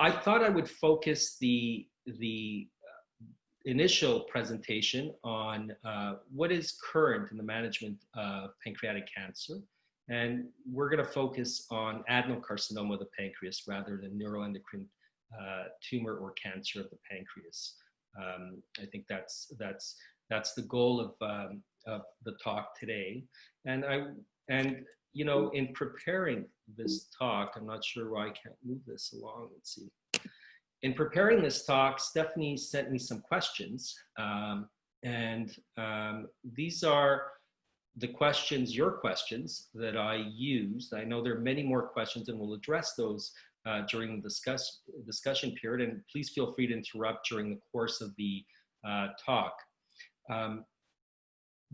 I thought I would focus the initial presentation on what is current in the management of pancreatic cancer. And we're going to focus on adenocarcinoma of the pancreas rather than neuroendocrine tumor or cancer of the pancreas. I think that's the goal of the talk today. And you know, in preparing this talk, I'm not sure why I can't move this along. Let's see. In preparing this talk, Stephanie sent me some questions, these are the questions, your questions, that I used. I know there are many more questions, and we'll address those during the discussion period, and please feel free to interrupt during the course of the talk.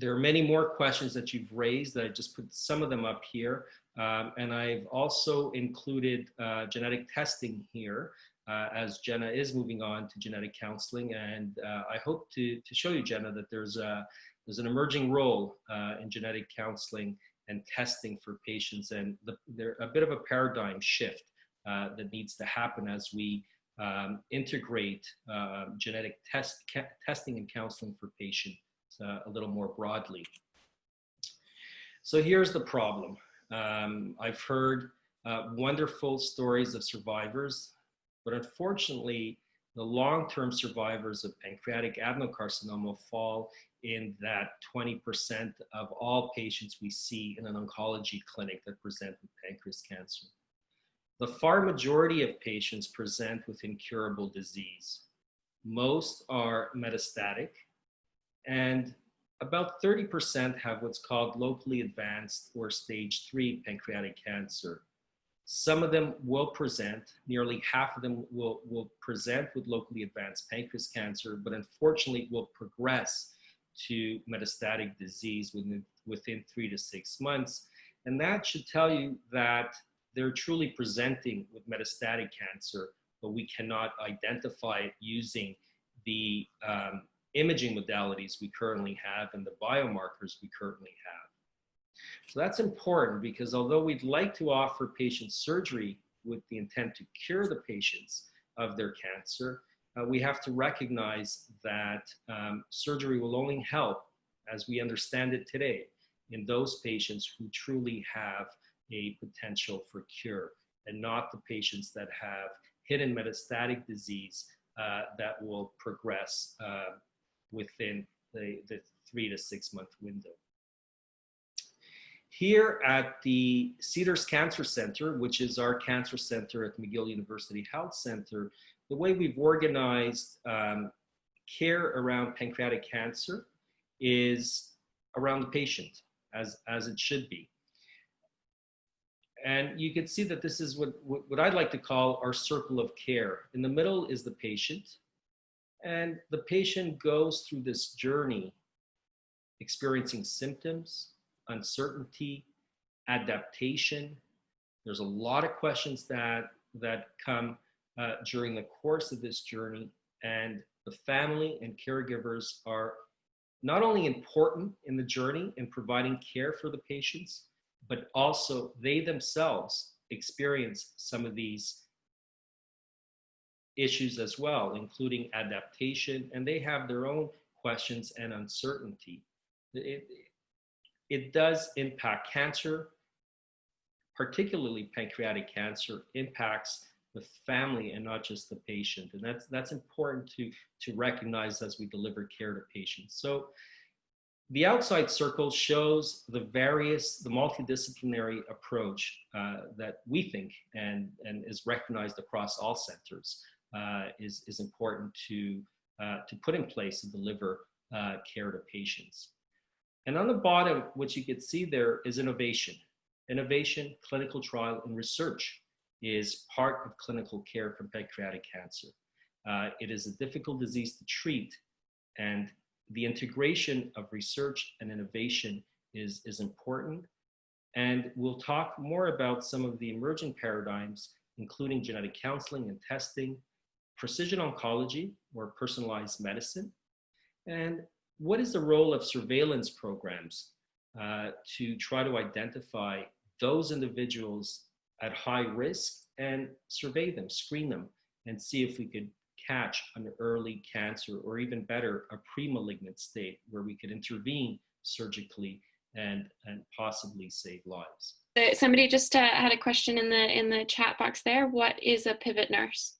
There are many more questions that you've raised. I just put some of them up here, and I've also included genetic testing here, as Jenna is moving on to genetic counseling. And I hope to show you, Jenna, that there's an emerging role in genetic counseling and testing for patients, and there's a bit of a paradigm shift that needs to happen as we integrate genetic testing and counseling for patients a little more broadly. So here's the problem. I've heard wonderful stories of survivors, but unfortunately, the long-term survivors of pancreatic adenocarcinoma fall in that 20% of all patients we see in an oncology clinic that present with pancreas cancer. The far majority of patients present with incurable disease. Most are metastatic, and about 30% have what's called locally advanced or stage 3 pancreatic cancer. Some of them will present, nearly half of them will present with locally advanced pancreas cancer, but unfortunately will progress to metastatic disease within 3 to 6 months. And that should tell you that they're truly presenting with metastatic cancer, but we cannot identify it using the imaging modalities we currently have and the biomarkers we currently have. So that's important, because although we'd like to offer patients surgery with the intent to cure the patients of their cancer, we have to recognize that surgery will only help, as we understand it today, in those patients who truly have a potential for cure, and not the patients that have hidden metastatic disease that will progress within the 3 to 6 month window. Here at the Cedars Cancer Center, which is our cancer center at McGill University Health Center, the way we've organized care around pancreatic cancer is around the patient, as it should be. And you can see that this is what I'd like to call our circle of care. In the middle is the patient, and the patient goes through this journey experiencing symptoms, uncertainty, adaptation. There's a lot of questions that come during the course of this journey, and the family and caregivers are not only important in the journey in providing care for the patients, but also they themselves experience some of these issues as well, including adaptation, and they have their own questions and uncertainty. It does impact cancer, particularly pancreatic cancer, impacts the family and not just the patient. And that's important to recognize as we deliver care to patients. So the outside circle shows the multidisciplinary approach that we think and is recognized across all centers is important to put in place and deliver care to patients. And on the bottom, what you can see there is innovation. Innovation, clinical trial, and research is part of clinical care for pancreatic cancer. It is a difficult disease to treat, and the integration of research and innovation is important. And we'll talk more about some of the emerging paradigms, including genetic counseling and testing, precision oncology or personalized medicine, and what is the role of surveillance programs to try to identify those individuals at high risk and survey them, screen them, and see if we could catch an early cancer, or even better, a pre-malignant state where we could intervene surgically and possibly save lives. Somebody just had a question in the chat box there. What is a pivot nurse?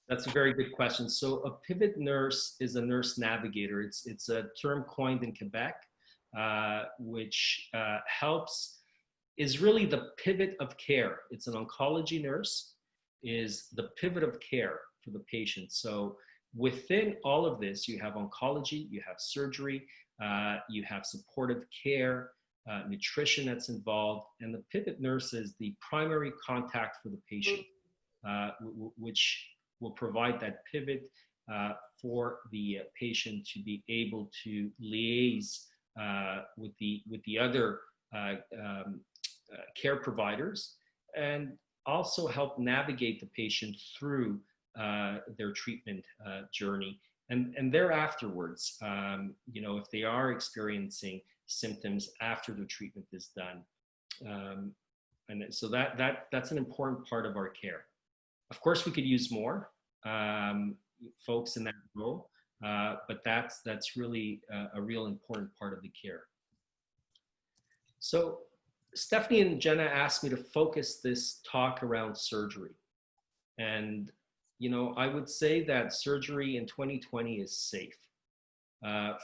That's a very good question. So a pivot nurse is a nurse navigator. It's a term coined in Quebec, which is really the pivot of care. It's an oncology nurse, is the pivot of care for the patient. So within all of this, you have oncology, you have surgery, you have supportive care, nutrition that's involved, and the pivot nurse is the primary contact for the patient, which will provide that pivot for the patient to be able to liaise with the other care providers, and also help navigate the patient through their treatment journey. And thereafterwards, if they are experiencing symptoms after the treatment is done. And so that's an important part of our care. Of course, we could use more folks in that role, but that's really a real important part of the care. So Stephanie and Jenna asked me to focus this talk around surgery. And, I would say that surgery in 2020 is safe.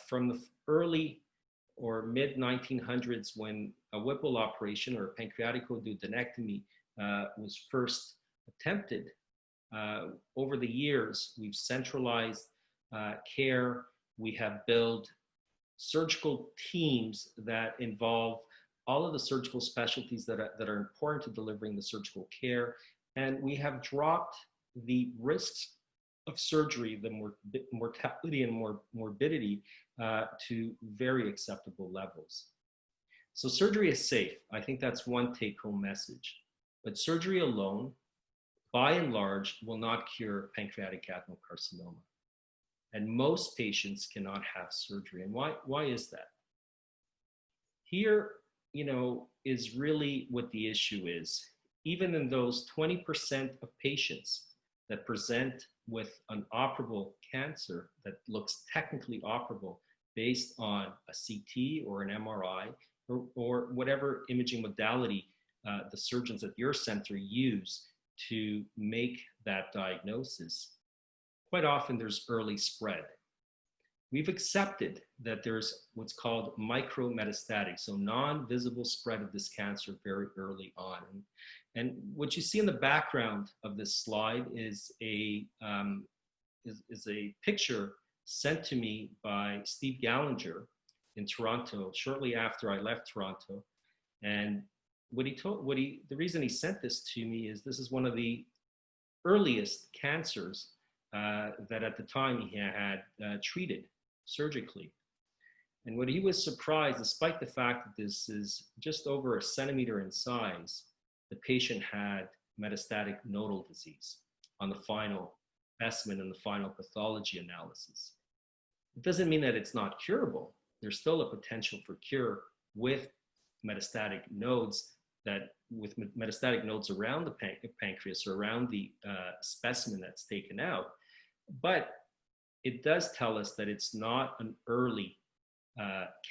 From the early or mid 1900s, when a Whipple operation or pancreatic duodenectomy was first attempted, over the years, we've centralized care. We have built surgical teams that involve all of the surgical specialties that are important to delivering the surgical care. And we have dropped the risks of surgery, the mortality and morbidity, to very acceptable levels. So surgery is safe. I think that's one take-home message. But surgery alone, by and large, will not cure pancreatic adenocarcinoma. And most patients cannot have surgery. And why is that? Here, is really what the issue is. Even in those 20% of patients that present with an operable cancer that looks technically operable based on a CT or an MRI or whatever imaging modality the surgeons at your center use to make that diagnosis, quite often there's early spread. We've accepted that there's what's called micrometastatic, so non-visible spread of this cancer very early on. And what you see in the background of this slide is a picture sent to me by Steve Gallinger in Toronto shortly after I left Toronto. And the reason he sent this to me is this is one of the earliest cancers that at the time he had treated surgically. And what he was surprised, despite the fact that this is just over 1 centimeter in size, the patient had metastatic nodal disease on the final specimen and the final pathology analysis. It doesn't mean that it's not curable. There's still a potential for cure with metastatic nodes, metastatic nodes around the pancreas or around the specimen that's taken out. But it does tell us that it's not an early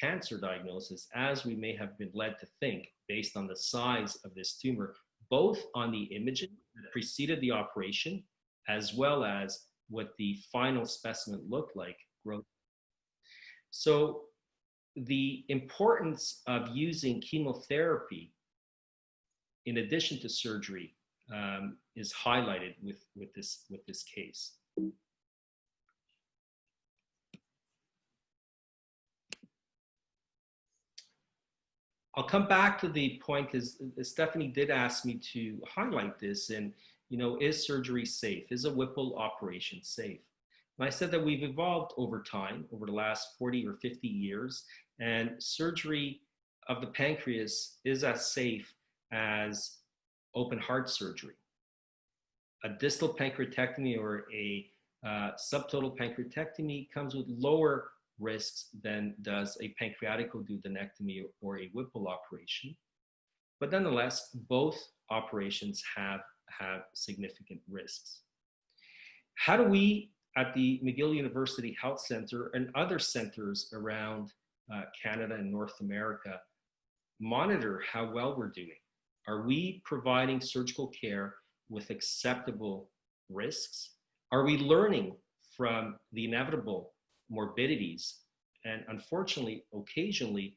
cancer diagnosis, as we may have been led to think based on the size of this tumor, both on the imaging that preceded the operation, as well as what the final specimen looked like. So the importance of using chemotherapy in addition to surgery is highlighted with this case. I'll come back to the point because Stephanie did ask me to highlight this, and is surgery safe? Is a Whipple operation safe? And I said that we've evolved over time, over the last 40 or 50 years, and surgery of the pancreas is as safe as open heart surgery. A distal pancreatectomy or a subtotal pancreatectomy comes with lower risks than does a pancreatic duodenectomy or a Whipple operation. But nonetheless, both operations have significant risks. How do we at the McGill University Health Center and other centers around Canada and North America monitor how well we're doing? Are we providing surgical care with acceptable risks? Are we learning from the inevitable morbidities? And unfortunately, occasionally,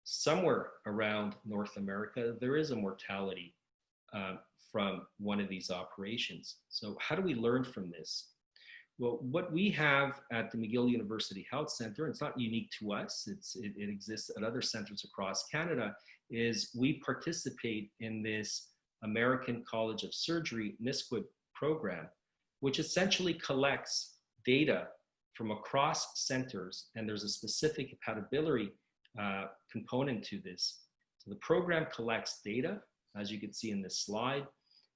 somewhere around North America, there is a mortality from one of these operations. So how do we learn from this? Well, what we have at the McGill University Health Center, and it's not unique to us, it exists at other centers across Canada, is we participate in this American College of Surgery NISQUID program, which essentially collects data from across centers, and there's a specific compatibility component to this. So the program collects data, as you can see in this slide,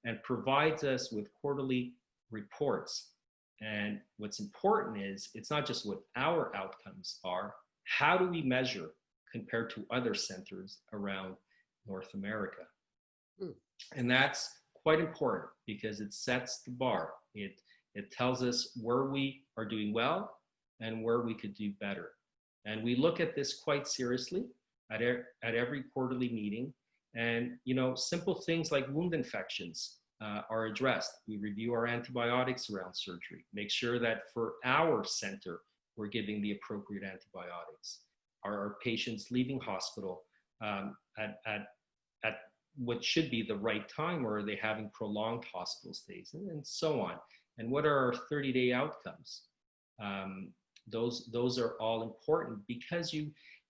and provides us with quarterly reports. And what's important is it's not just what our outcomes are, how do we measure compared to other centers around North America? And that's quite important because it sets the bar. It tells us where we are doing well and where we could do better. And we look at this quite seriously at every quarterly meeting. And, you know, simple things like wound infections are addressed. We review our antibiotics around surgery, make sure that for our center, we're giving the appropriate antibiotics. Are our patients leaving hospital at what should be the right time, or are they having prolonged hospital stays, and so on? And what are our 30-day outcomes? Those are all important because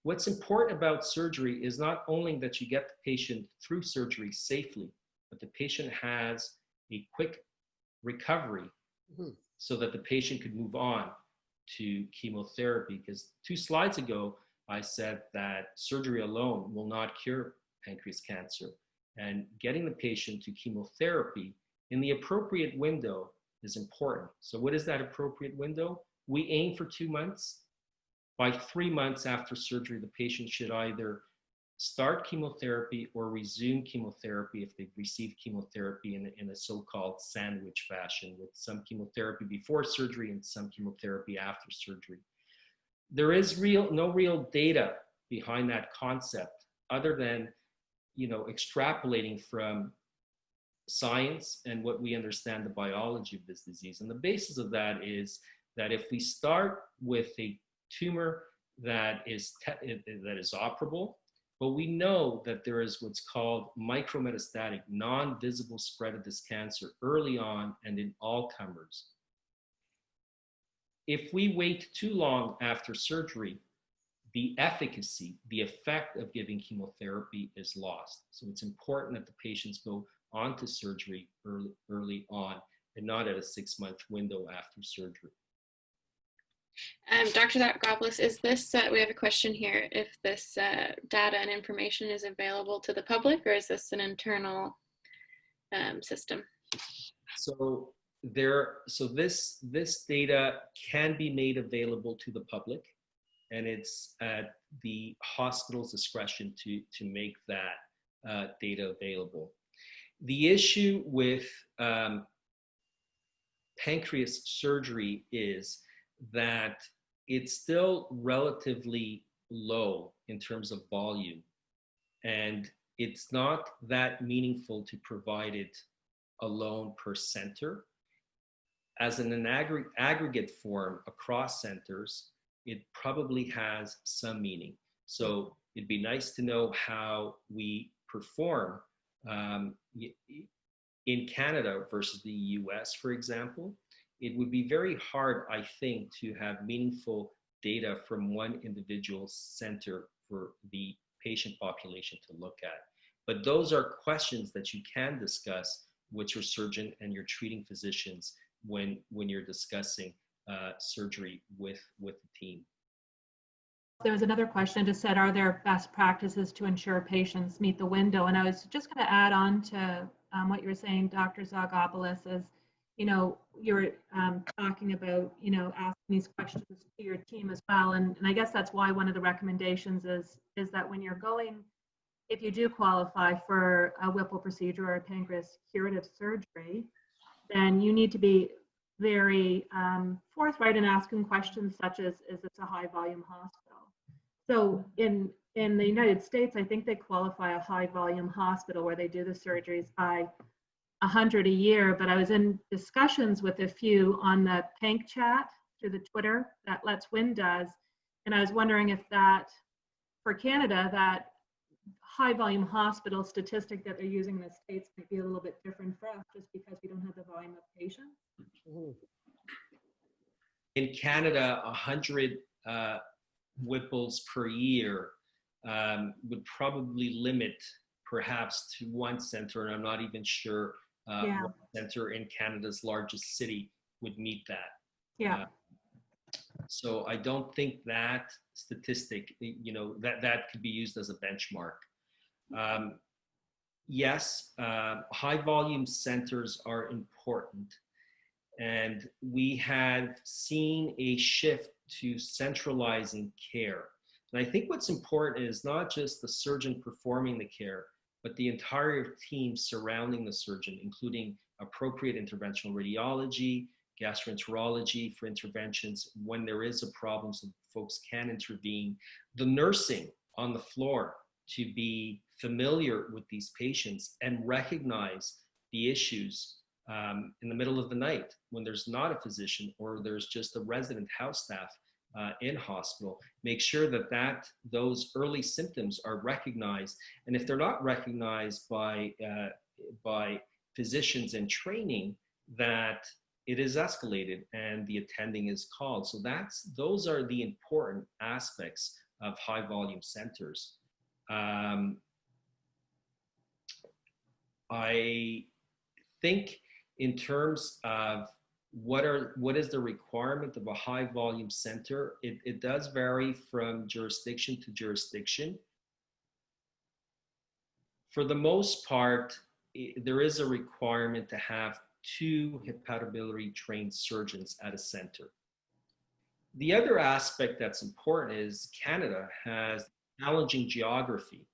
what's important about surgery is not only that you get the patient through surgery safely, but the patient has a quick recovery so that the patient could move on to chemotherapy. Because 2 slides ago, I said that surgery alone will not cure pancreas cancer. And getting the patient to chemotherapy in the appropriate window is important. So what is that appropriate window? We aim for 2 months. By 3 months after surgery, the patient should either start chemotherapy or resume chemotherapy if they've received chemotherapy in a so-called sandwich fashion, with some chemotherapy before surgery and some chemotherapy after surgery. There is no real data behind that concept other than, you know, extrapolating from science and what we understand the biology of this disease. And the basis of that is that if we start with a tumor that is operable, but we know that there is what's called micrometastatic, non-visible spread of this cancer early on and in all comers. If we wait too long after surgery, the efficacy, the effect of giving chemotherapy is lost. So it's important that the patients go on to surgery early on and not at a 6-month window after surgery. Dr. Zogopolous, is this, we have a question here, if this data and information is available to the public, or is this an internal system? So this data can be made available to the public, and it's at the hospital's discretion to make that data available. The issue with pancreas surgery is that it's still relatively low in terms of volume, and it's not that meaningful to provide it alone per center. As an aggregate form across centers, it probably has some meaning. So it'd be nice to know how we perform in Canada versus the US, for example. It would be very hard, I think, to have meaningful data from one individual center for the patient population to look at. But those are questions that you can discuss with your surgeon and your treating physicians when you're discussing surgery with the team. There was another question just said, are there best practices to ensure patients meet the window? And I was just going to add on to what you were saying, Dr. Zogopolous, is, you know, you're talking about, you know, asking these questions to your team as well. And I guess that's why one of the recommendations is that when you're going, if you do qualify for a Whipple procedure or a pancreas curative surgery, then you need to be very forthright in asking questions such as, is this a high volume hospital? So in the United States, I think they qualify a high volume hospital where they do the surgeries by 100 a year, but I was in discussions with a few on the Panc chat through the Twitter that Let's Win does, and I was wondering if that, for Canada, that high volume hospital statistic that they're using in the States might be a little bit different for us just because we don't have the volume of patients. In Canada, 100 Whipples per year would probably limit perhaps to one center, and I'm not even sure what center in Canada's largest city would meet that. Yeah. So I don't think that statistic, that could be used as a benchmark. Yes, high volume centers are important, and we have seen a shift to centralizing care. And I think what's important is not just the surgeon performing the care, but the entire team surrounding the surgeon, including appropriate interventional radiology, gastroenterology for interventions when there is a problem so folks can intervene, the nursing on the floor to be familiar with these patients and recognize the issues in the middle of the night when there's not a physician or there's just a resident house staff in hospital. Make sure that those early symptoms are recognized, and if they're not recognized by physicians in training, that it is escalated and the attending is called. So those are the important aspects of high volume centers. I think in terms of what is the requirement of a high volume center, it does vary from jurisdiction to jurisdiction. For the most part, there is a requirement to have 2 hepatobiliary trained surgeons at a center. The other aspect that's important is Canada has challenging geography.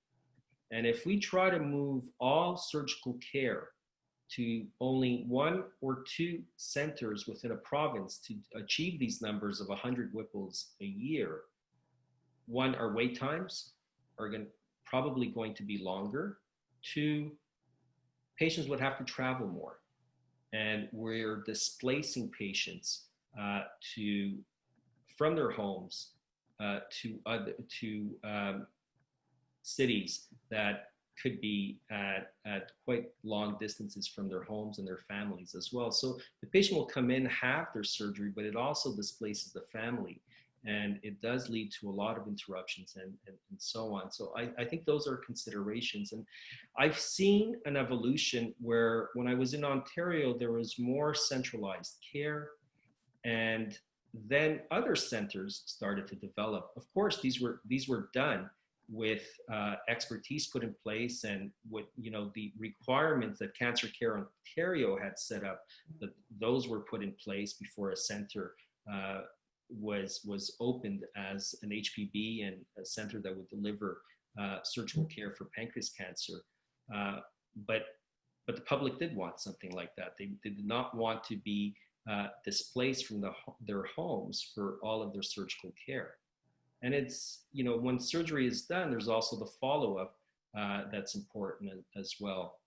And if we try to move all surgical care to only 1 or 2 centers within a province to achieve these numbers of 100 Whipples a year, one, our wait times are probably going to be longer. 2, patients would have to travel more. And we're displacing patients from their homes to cities that could be at quite long distances from their homes and their families as well. So the patient will come in, have their surgery, but it also displaces the family. And it does lead to a lot of interruptions and so on. So I think those are considerations. And I've seen an evolution where when I was in Ontario, there was more centralized care, and then other centers started to develop. Of course, these were done with expertise put in place, and what the requirements that Cancer Care Ontario had set up, that those were put in place before a center was opened as an HPB and a center that would deliver surgical care for pancreas cancer. But the public did want something like that. They did not want to be displaced from their homes for all of their surgical care. And it's, when surgery is done, there's also the follow-up that's important as well.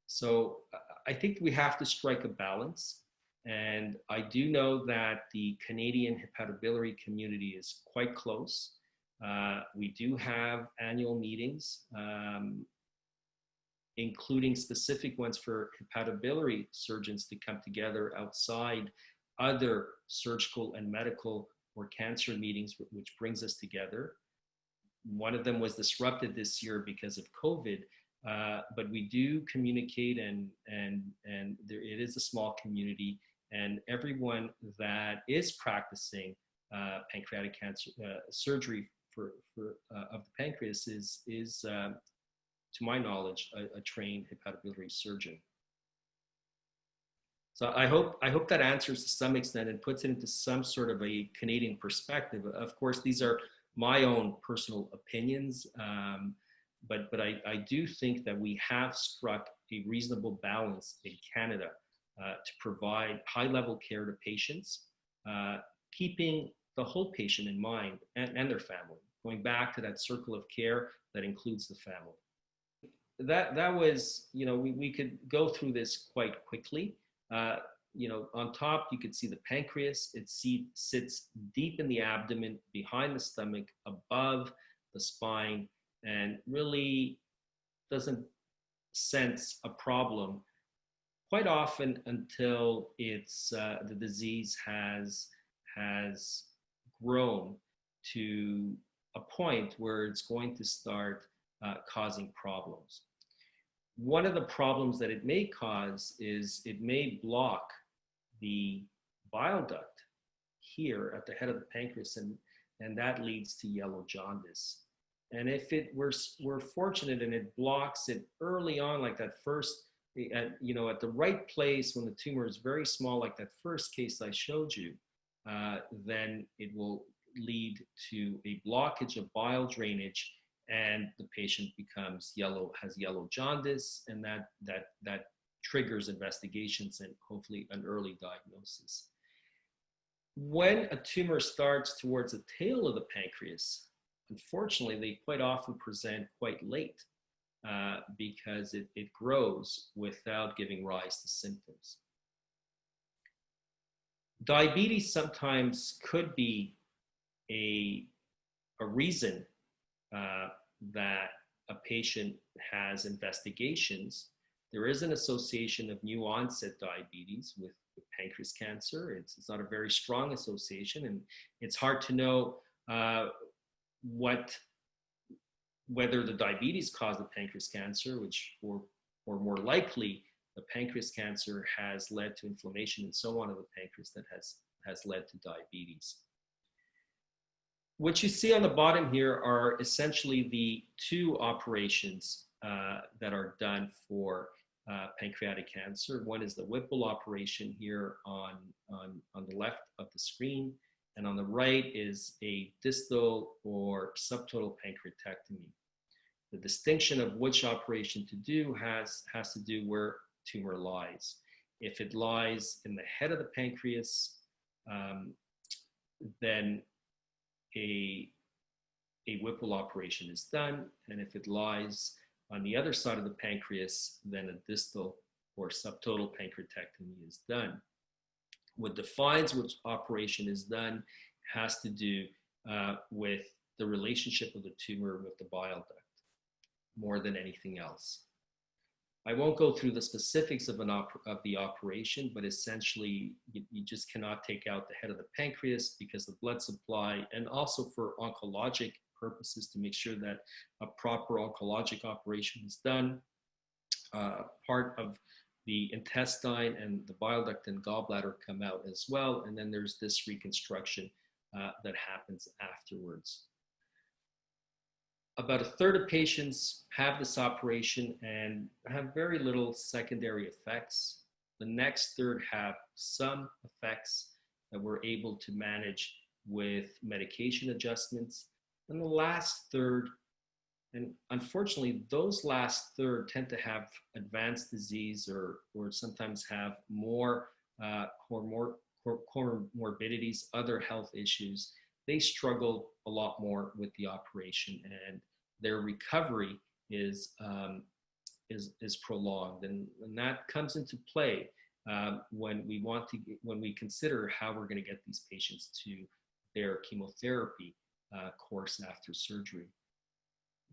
So I think we have to strike a balance. And I do know that the Canadian hepatobiliary community is quite close. We do have annual meetings, including specific ones for hepatobiliary surgeons to come together outside other surgical and medical or cancer meetings, which brings us together. One of them was disrupted this year because of COVID, but we do communicate, and it is a small community, and everyone that is practicing pancreatic cancer surgery of the pancreas is to my knowledge, a trained hepatobiliary surgeon. So I hope that answers to some extent and puts it into some sort of a Canadian perspective. Of course, these are my own personal opinions, but I do think that we have struck a reasonable balance in Canada to provide high-level care to patients, keeping the whole patient in mind and their family, going back to that circle of care that includes the family. That was, we could go through this quite quickly. On top, you could see the pancreas. It sits deep in the abdomen, behind the stomach, above the spine, and really doesn't sense a problem quite often until the disease has grown to a point where it's going to start causing problems. One of the problems that it may cause is it may block the bile duct here at the head of the pancreas, and that leads to yellow jaundice. And if we're fortunate and it blocks it early on, like that first, at the right place when the tumor is very small, like that first case I showed you, then it will lead to a blockage of bile drainage, and the patient becomes has yellow jaundice, and that triggers investigations and hopefully an early diagnosis. When a tumor starts towards the tail of the pancreas, unfortunately, they quite often present quite late because it grows without giving rise to symptoms. Diabetes sometimes could be a reason that a patient has investigations. There is an association of new onset diabetes with pancreas cancer. It's not a very strong association, and it's hard to know whether the diabetes caused the pancreas cancer, or more likely, the pancreas cancer has led to inflammation and so on of the pancreas that has led to diabetes. What you see on the bottom here are essentially the two operations that are done for pancreatic cancer. One is the Whipple operation here on the left of the screen, and on the right is a distal or subtotal pancreatectomy. The distinction of which operation to do has to do where tumor lies. If it lies in the head of the pancreas, then a Whipple operation is done, and if it lies on the other side of the pancreas, then a distal or subtotal pancreatectomy is done. What defines which operation is done has to do with the relationship of the tumor with the bile duct more than anything else. I won't go through the specifics of the operation, but essentially you just cannot take out the head of the pancreas because the blood supply, and also for oncologic purposes to make sure that a proper oncologic operation is done. Part of the intestine and the bile duct and gallbladder come out as well, and then there's this reconstruction that happens afterwards. About a third of patients have this operation and have very little secondary effects. The next third have some effects that we're able to manage with medication adjustments. And the last third, and unfortunately, those last third tend to have advanced disease or sometimes have more comorbidities, other health issues. They struggle a lot more with the operation, and their recovery is prolonged, and that comes into play when we consider how we're going to get these patients to their chemotherapy course after surgery.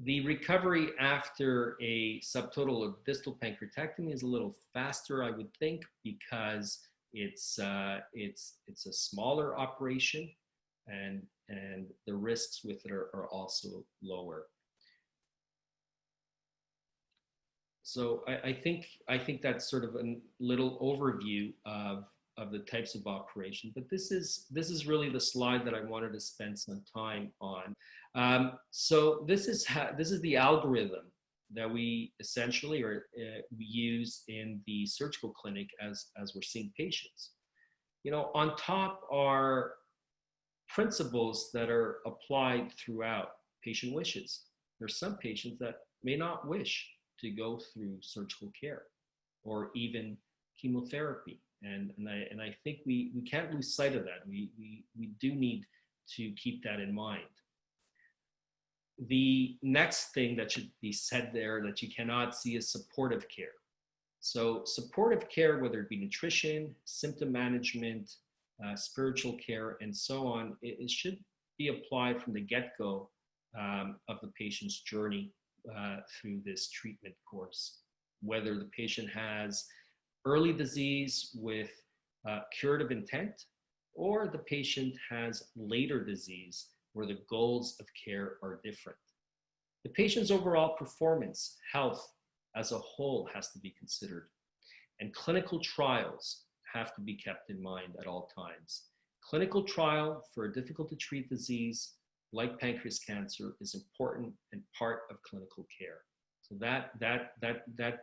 The recovery after a subtotal or distal pancreatectomy is a little faster, I would think, because it's a smaller operation, and the risks with it are also lower. So I think that's sort of a little overview of the types of operation, but this is really the slide that I wanted to spend some time on. So this is the algorithm that we essentially we use in the surgical clinic as we're seeing patients. On top are principles that are applied throughout. Patient wishes. There's some patients that may not wish to go through surgical care or even chemotherapy. And I think we can't lose sight of that. We do need to keep that in mind. The next thing that should be said there that you cannot see is supportive care. So supportive care, whether it be nutrition, symptom management, spiritual care, and so on, it should be applied from the get-go of the patient's journey through this treatment course. Whether the patient has early disease with curative intent, or the patient has later disease where the goals of care are different. The patient's overall performance, health as a whole has to be considered, and clinical trials have to be kept in mind at all times. Clinical trial for a difficult to treat disease like pancreas cancer is important and part of clinical care. So that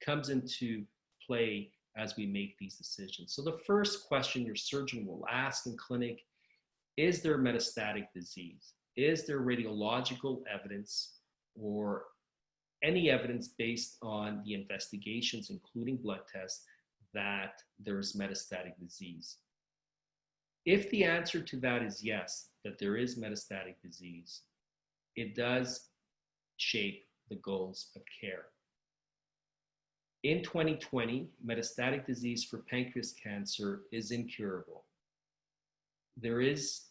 comes into play as we make these decisions. So the first question your surgeon will ask in clinic, is there metastatic disease? Is there radiological evidence or any evidence based on the investigations, including blood tests, that there is metastatic disease? If the answer to that is yes, that there is metastatic disease, it does shape the goals of care. In 2020, metastatic disease for pancreas cancer is incurable. There is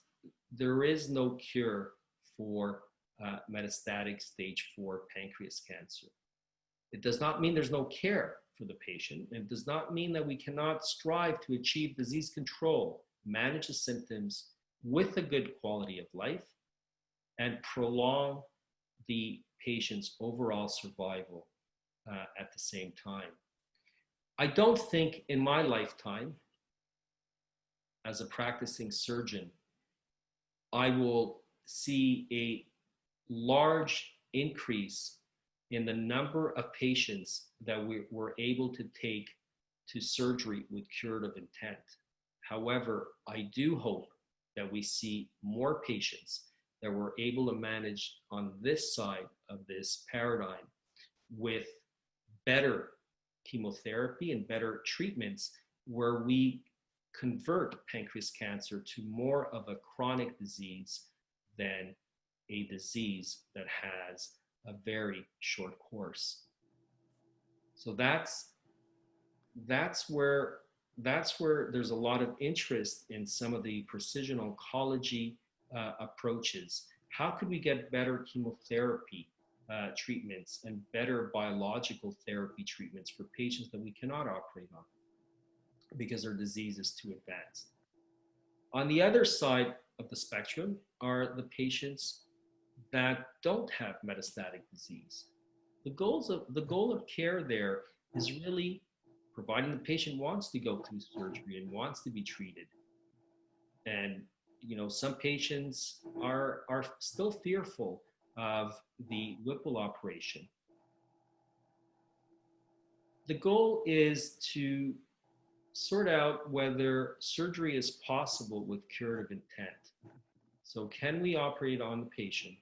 no cure for metastatic stage 4 pancreas cancer. It does not mean there's no care for the patient. It does not mean that we cannot strive to achieve disease control, manage the symptoms with a good quality of life, and prolong the patient's overall survival at the same time. I don't think in my lifetime, as a practicing surgeon, I will see a large increase in the number of patients that we're able to take to surgery with curative intent. However, I do hope that we see more patients that we're able to manage on this side of this paradigm with better chemotherapy and better treatments, where we convert pancreas cancer to more of a chronic disease than a disease that has a very short course. So that's where there's a lot of interest in some of the precision oncology approaches. How could we get better chemotherapy treatments and better biological therapy treatments for patients that we cannot operate on because their disease is too advanced? On the other side of the spectrum are the patients that don't have metastatic disease. The goal of care there is really providing the patient wants to go through surgery and wants to be treated. And some patients are still fearful of the Whipple operation. The goal is to sort out whether surgery is possible with curative intent. So can we operate on the patient,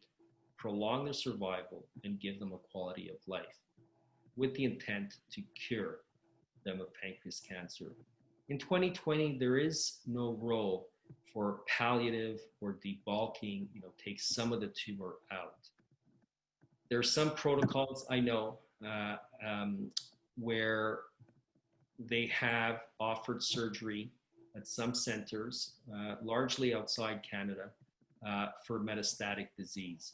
prolong their survival, and give them a quality of life with the intent to cure them of pancreas cancer? In 2020, there is no role for palliative or debulking, take some of the tumor out. There are some protocols I know where they have offered surgery at some centers, largely outside Canada, for metastatic disease,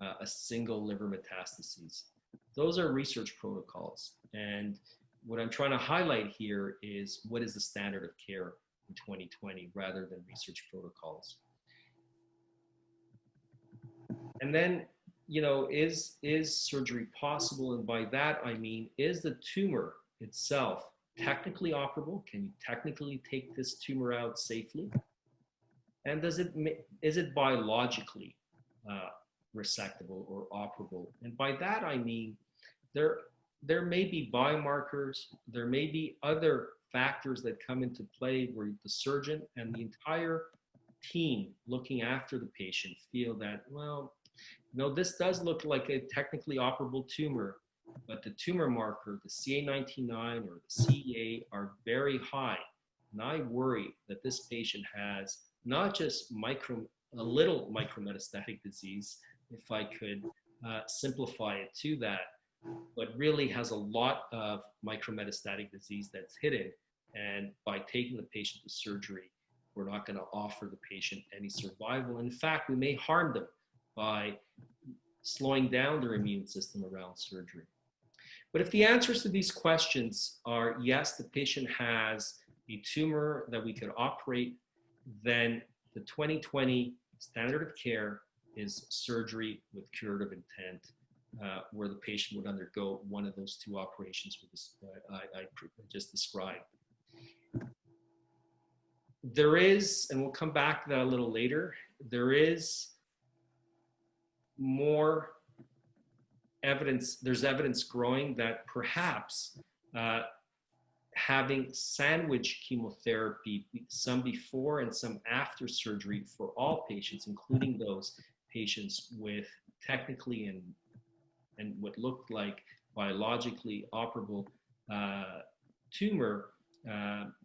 a single liver metastases. Those are research protocols. And what I'm trying to highlight here is what is the standard of care in 2020 rather than research protocols. And then, is surgery possible? And by that, I mean, is the tumor itself technically operable? Can you technically take this tumor out safely? And is it biologically resectable or operable? And by that, I mean, there may be biomarkers, there may be other factors that come into play where the surgeon and the entire team looking after the patient feel that, well, this does look like a technically operable tumor, but the tumor marker, the CA19-9 or the CEA, are very high. And I worry that this patient has not just a little micrometastatic disease, if I could simplify it to that, but really has a lot of micrometastatic disease that's hidden. And by taking the patient to surgery, we're not going to offer the patient any survival. In fact, we may harm them by slowing down their immune system around surgery. But if the answers to these questions are yes, the patient has a tumor that we could operate, then the 2020 standard of care is surgery with curative intent, where the patient would undergo one of those two operations I just described. There is, and we'll come back to that a little later, there is more evidence, there's evidence growing that perhaps having sandwich chemotherapy, some before and some after surgery for all patients, including those patients with technically and what looked like biologically operable tumor,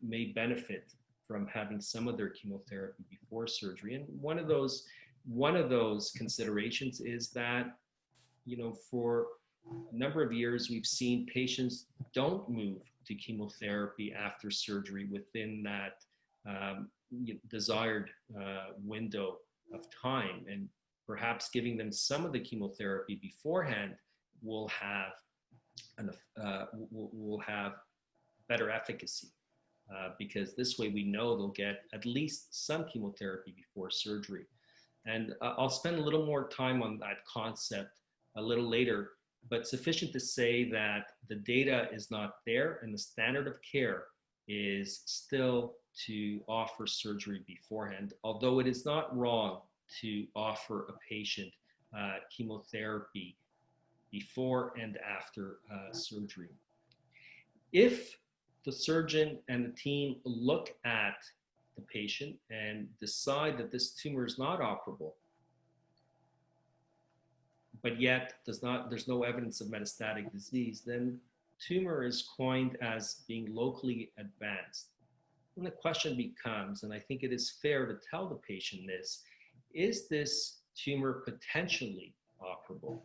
may benefit from having some of their chemotherapy before surgery. And one of those considerations is that, you know, for a number of years, we've seen patients don't move to chemotherapy after surgery within that desired window of time. And perhaps giving them some of the chemotherapy beforehand will have better efficacy, because this way we know they'll get at least some chemotherapy before surgery. And I'll spend a little more time on that concept a little later, but sufficient to say that the data is not there and the standard of care is still to offer surgery beforehand, although it is not wrong to offer a patient chemotherapy before and after surgery. If the surgeon and the team look at the patient and decide that this tumor is not operable, but yet there's no evidence of metastatic disease, then tumor is coined as being locally advanced. And the question becomes, and I think it is fair to tell the patient this, is this tumor potentially operable?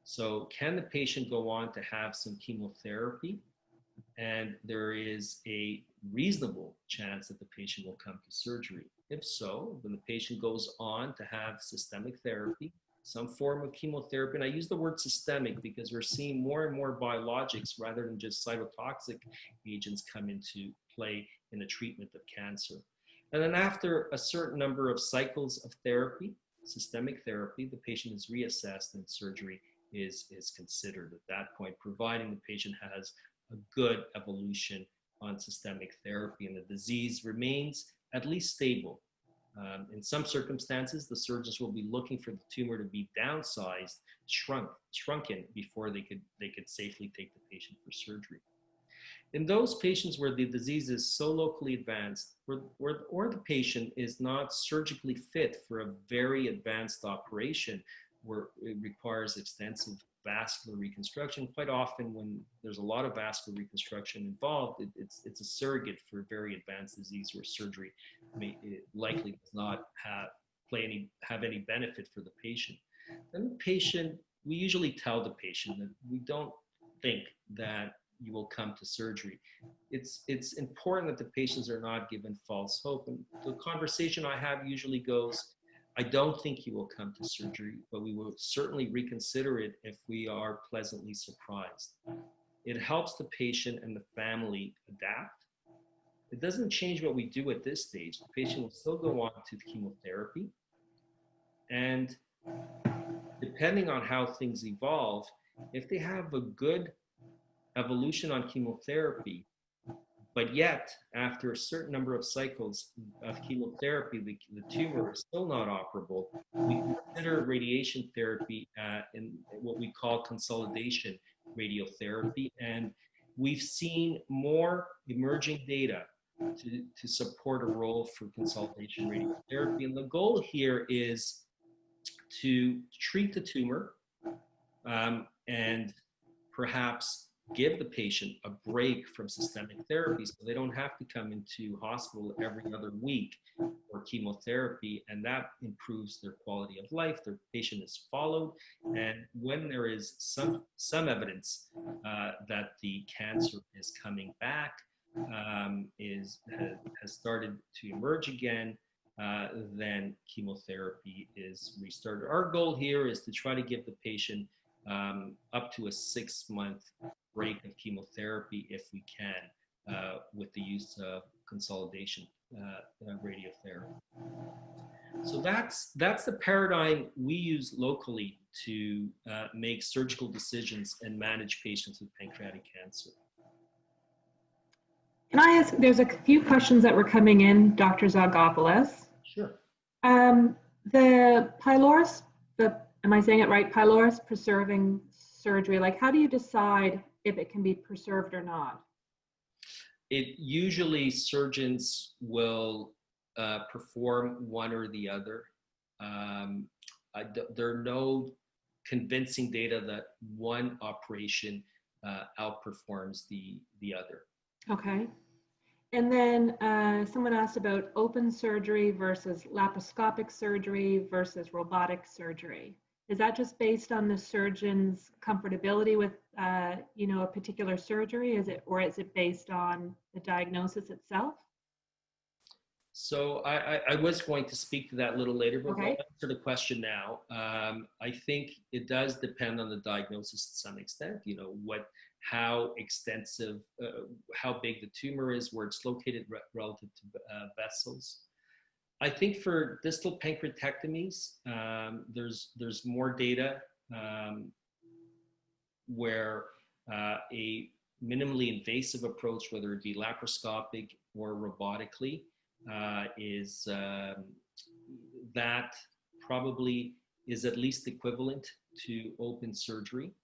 So can the patient go on to have some chemotherapy? And there is a reasonable chance that the patient will come to surgery. If so, then the patient goes on to have systemic therapy, some form of chemotherapy. And I use the word systemic because we're seeing more and more biologics rather than just cytotoxic agents come into play in the treatment of cancer. And then after a certain number of cycles of therapy, systemic therapy, the patient is reassessed and surgery is considered at that point, providing the patient has a good evolution on systemic therapy and the disease remains at least stable. In some circumstances, the surgeons will be looking for the tumor to be downsized, shrunken before they could safely take the patient for surgery. In those patients where the disease is so locally advanced, or the patient is not surgically fit for a very advanced operation where it requires extensive vascular reconstruction, quite often when there's a lot of vascular reconstruction involved, it's a surrogate for very advanced disease where surgery likely does not have any benefit for the patient. Then the patient, we usually tell the patient that we don't think that you will come to surgery. It's important that the patients are not given false hope. And the conversation I have usually goes, I don't think you will come to surgery, but we will certainly reconsider it if we are pleasantly surprised. It helps the patient and the family adapt. It doesn't change what we do at this stage. The patient will still go on to chemotherapy. And depending on how things evolve, if they have a good evolution on chemotherapy, but yet after a certain number of cycles of chemotherapy, the tumor is still not operable, we consider radiation therapy in what we call consolidation radiotherapy. And we've seen more emerging data to support a role for consolidation radiotherapy. And the goal here is to treat the tumor and perhaps give the patient a break from systemic therapy so they don't have to come into hospital every other week for chemotherapy, and that improves their quality of life. Their patient is followed, and when there is some evidence that the cancer is coming back, has started to emerge again, then chemotherapy is restarted. Our goal here is to try to give the patient up to a 6-month break of chemotherapy if we can, with the use of consolidation radiotherapy. So that's the paradigm we use locally to make surgical decisions and manage patients with pancreatic cancer. Can I ask, there's a few questions that were coming in, Dr. Zogopolous. Sure. The pylorus, am I saying it right? Pylorus preserving surgery, like how do you decide if it can be preserved or not? It usually surgeons will perform one or the other. There are no convincing data that one operation outperforms the other. Okay. And then someone asked about open surgery versus laparoscopic surgery versus robotic surgery. Is that just based on the surgeon's comfortability with, you know, a particular surgery? Or is it based on the diagnosis itself? So I was going to speak to that a little later, but Okay. I'll answer the question now. I think it does depend on the diagnosis to some extent. You know, how extensive, how big the tumor is, where it's located relative to vessels. I think for distal pancreatectomies, there's more data where a minimally invasive approach, whether it be laparoscopic or robotically, that probably is at least equivalent to open surgery.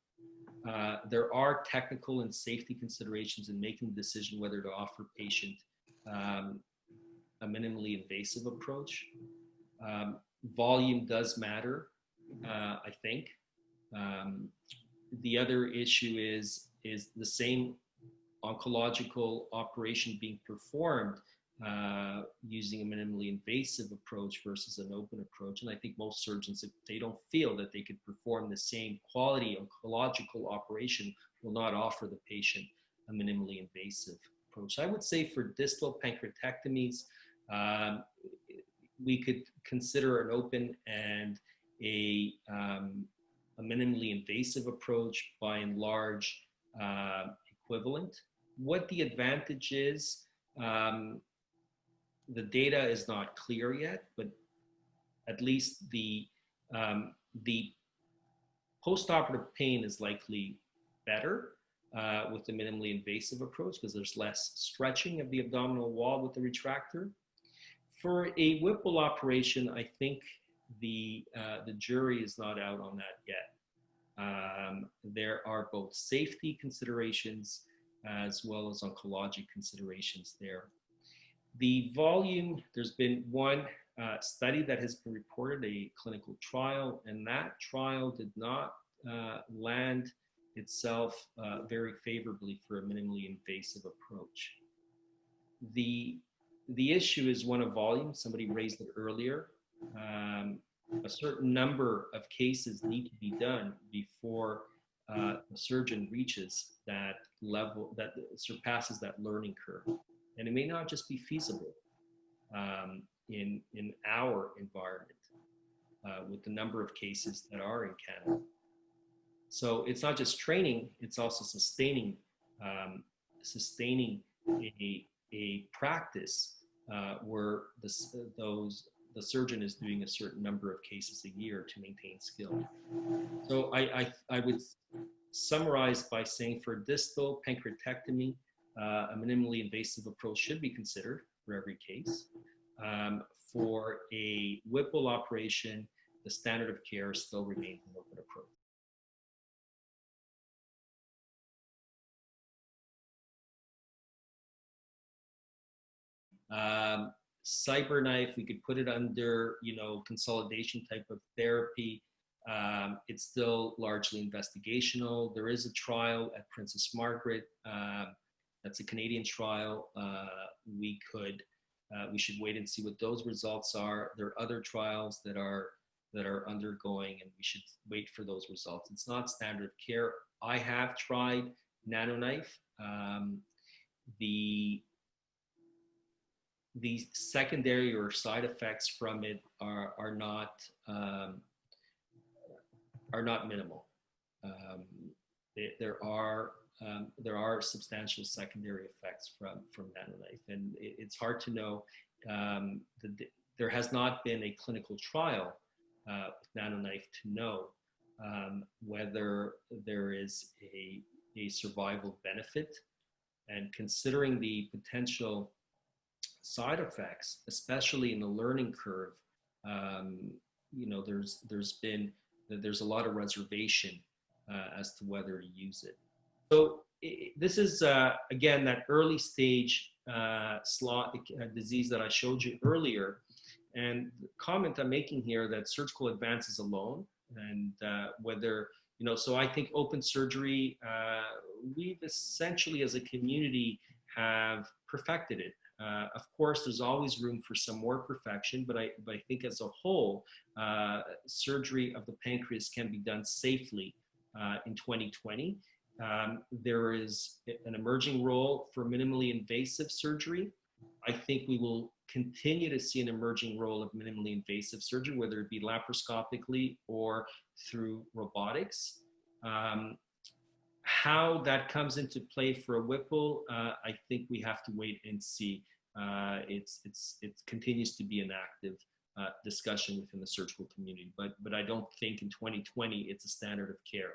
There are technical and safety considerations in making the decision whether to offer patient a minimally invasive approach. Volume does matter, I think. The other issue is the same oncological operation being performed using a minimally invasive approach versus an open approach. And I think most surgeons, if they don't feel that they could perform the same quality oncological operation, will not offer the patient a minimally invasive approach. I would say for distal pancreatectomies, we could consider an open and a minimally invasive approach by and large equivalent. What the advantage is, the data is not clear yet, but at least the postoperative pain is likely better with the minimally invasive approach because there's less stretching of the abdominal wall with the retractor. For a Whipple operation, I think the jury is not out on that yet. There are both safety considerations as well as oncology considerations there. The volume, there's been one study that has been reported, a clinical trial, and that trial did not land itself very favorably for a minimally invasive approach. The issue is one of volume. Somebody raised it earlier. A certain number of cases need to be done before the surgeon reaches that level that surpasses that learning curve. And it may not just be feasible in our environment with the number of cases that are in Canada. So it's not just training, it's also sustaining a practice where the surgeon is doing a certain number of cases a year to maintain skill. So I would summarize by saying for distal pancreatectomy, a minimally invasive approach should be considered for every case. For a Whipple operation, the standard of care still remains an open approach. CyberKnife, we could put it under, consolidation type of therapy. It's still largely investigational. There is a trial at Princess Margaret. That's a Canadian trial. We should wait and see what those results are. There are other trials that are undergoing, and we should wait for those results. It's not standard of care. I have tried NanoKnife. The secondary or side effects from it are not minimal. There are substantial secondary effects from NanoKnife, and it's hard to know. There has not been a clinical trial with NanoKnife to know whether there is a survival benefit, and considering the potential side effects, especially in the learning curve, there's a lot of reservation as to whether to use it. So this is again that early stage disease that I showed you earlier, and the comment I'm making here that surgical advances alone, and whether so I think open surgery, we've essentially as a community have perfected it. Of course, there's always room for some more perfection, but I think as a whole, surgery of the pancreas can be done safely in 2020. There is an emerging role for minimally invasive surgery. I think we will continue to see an emerging role of minimally invasive surgery, whether it be laparoscopically or through robotics. How that comes into play for a Whipple, I think we have to wait and see. It continues to be an active discussion within the surgical community, but I don't think in 2020 it's a standard of care.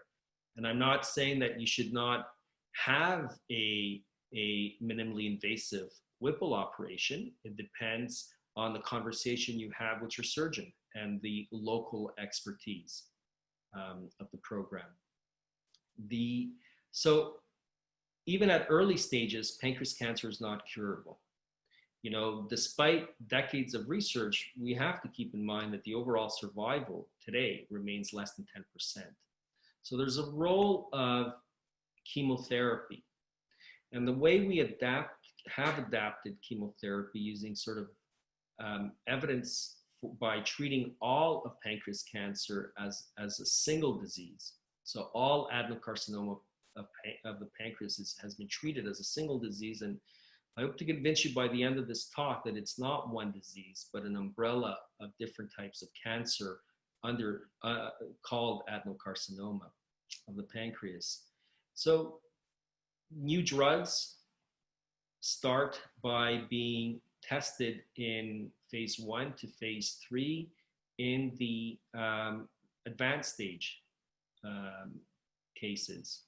And I'm not saying that you should not have a minimally invasive Whipple operation. It depends on the conversation you have with your surgeon and the local expertise of the program. So even at early stages, pancreas cancer is not curable. Despite decades of research, we have to keep in mind that the overall survival today remains less than 10%. So there's a role of chemotherapy. And the way we have adapted chemotherapy using sort of evidence by treating all of pancreas cancer as a single disease. So all adenocarcinoma of the pancreas has been treated as a single disease. And I hope to convince you by the end of this talk that it's not one disease, but an umbrella of different types of cancer called adenocarcinoma of the pancreas. So new drugs start by being tested in phase 1 to phase 3 in the advanced stage cases.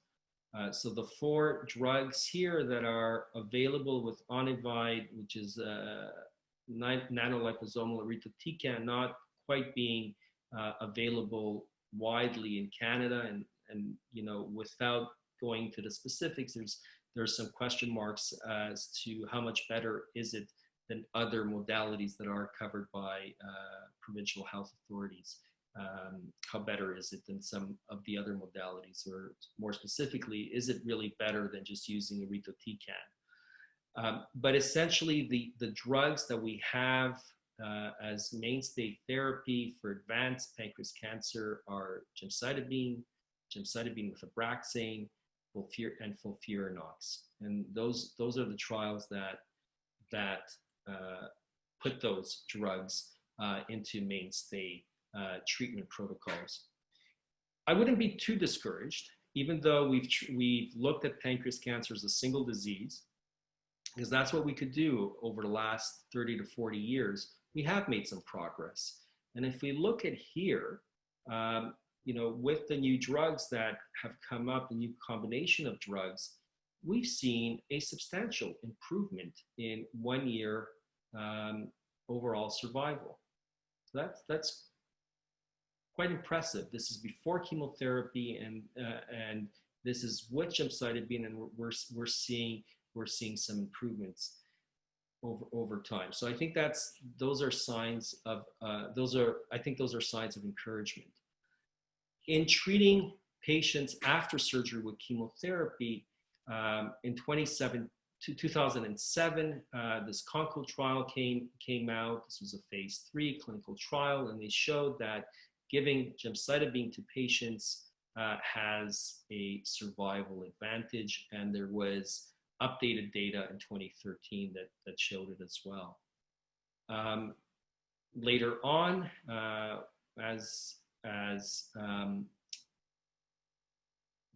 So the 4 drugs here that are available with Onivyde, which is nanoliposomal irinotecan, not quite being available widely in Canada, and without going to the specifics, there's some question marks as to how much better is it than other modalities that are covered by provincial health authorities. How better is it than some of the other modalities, or more specifically, is it really better than just using irinotecan? But essentially, the drugs that we have as mainstay therapy for advanced pancreas cancer are gemcitabine with Abraxane, and FOLFIRINOX, and those are the trials that put those drugs into mainstay treatment protocols. I wouldn't be too discouraged, even though we've looked at pancreas cancer as a single disease, because that's what we could do over the last 30 to 40 years. We have made some progress. And if we look at here, with the new drugs that have come up, the new combination of drugs, we've seen a substantial improvement in 1 year overall survival. So that's quite impressive. This is before chemotherapy, and this is with gemcitabine, and we're seeing some improvements over time. So I think those are signs of encouragement. in treating patients after surgery with chemotherapy, in 2007, this Conco trial came out. This was a phase 3 clinical trial, and they showed that giving gemcitabine to patients has a survival advantage, and there was updated data in 2013 that showed it as well. Later on,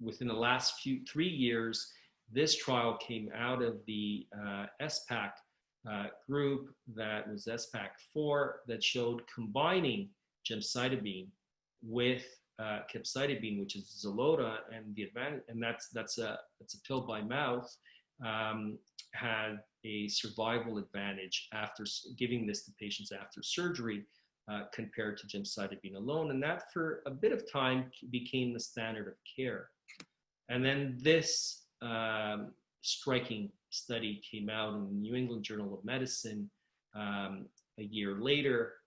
within the last 3 years, this trial came out of the SPAC group, that was SPAC4, that showed combining gemcitabine with capecitabine, which is Xeloda, and the advantage, and that's a pill by mouth, had a survival advantage after giving this to patients after surgery compared to gemcitabine alone, and that for a bit of time became the standard of care. And then this striking study came out in the New England Journal of Medicine a year later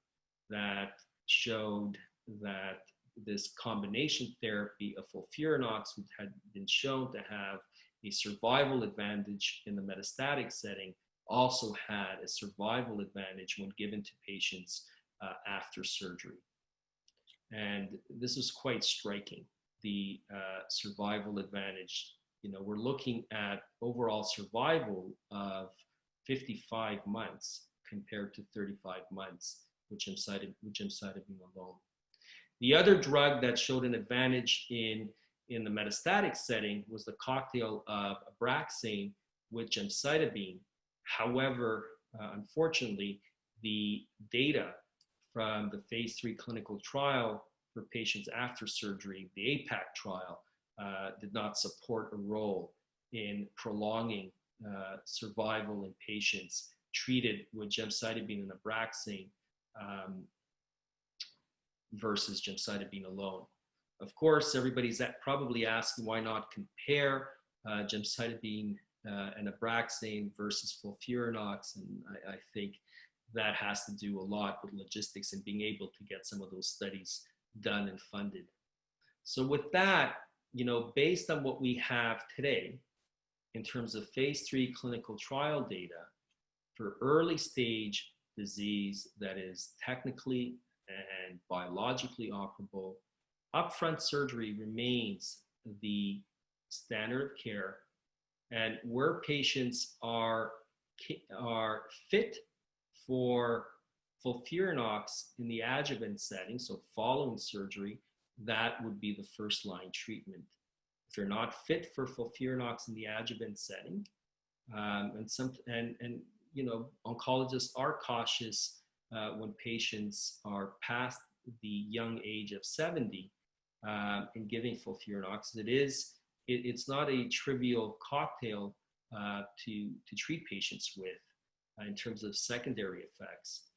that showed that this combination therapy of FOLFIRINOX, which had been shown to have a survival advantage in the metastatic setting, also had a survival advantage when given to patients after surgery. And this is quite striking, the survival advantage. You know, we're looking at overall survival of 55 months compared to 35 months with gemcitabine alone. The other drug that showed an advantage in the metastatic setting was the cocktail of Abraxane with gemcitabine. However, unfortunately, the data from the phase 3 clinical trial for patients after surgery, the APAC trial, did not support a role in prolonging survival in patients treated with gemcitabine and Abraxane versus gemcitabine alone. Of course, everybody's probably asking why not compare gemcitabine and Abraxane versus FOLFIRINOX, and I think that has to do a lot with logistics and being able to get some of those studies done and funded. So with that, you know, based on what we have today in terms of phase 3 clinical trial data for early stage disease that is technically and biologically operable, upfront surgery remains the standard of care. And where patients are fit for FOLFIRINOX in the adjuvant setting, so following surgery, that would be the first line treatment. If you're not fit for FOLFIRINOX in the adjuvant setting, and you know, oncologists are cautious when patients are past the young age of 70 in giving FOLFIRINOX. It's not a trivial cocktail to treat patients with in terms of secondary effects.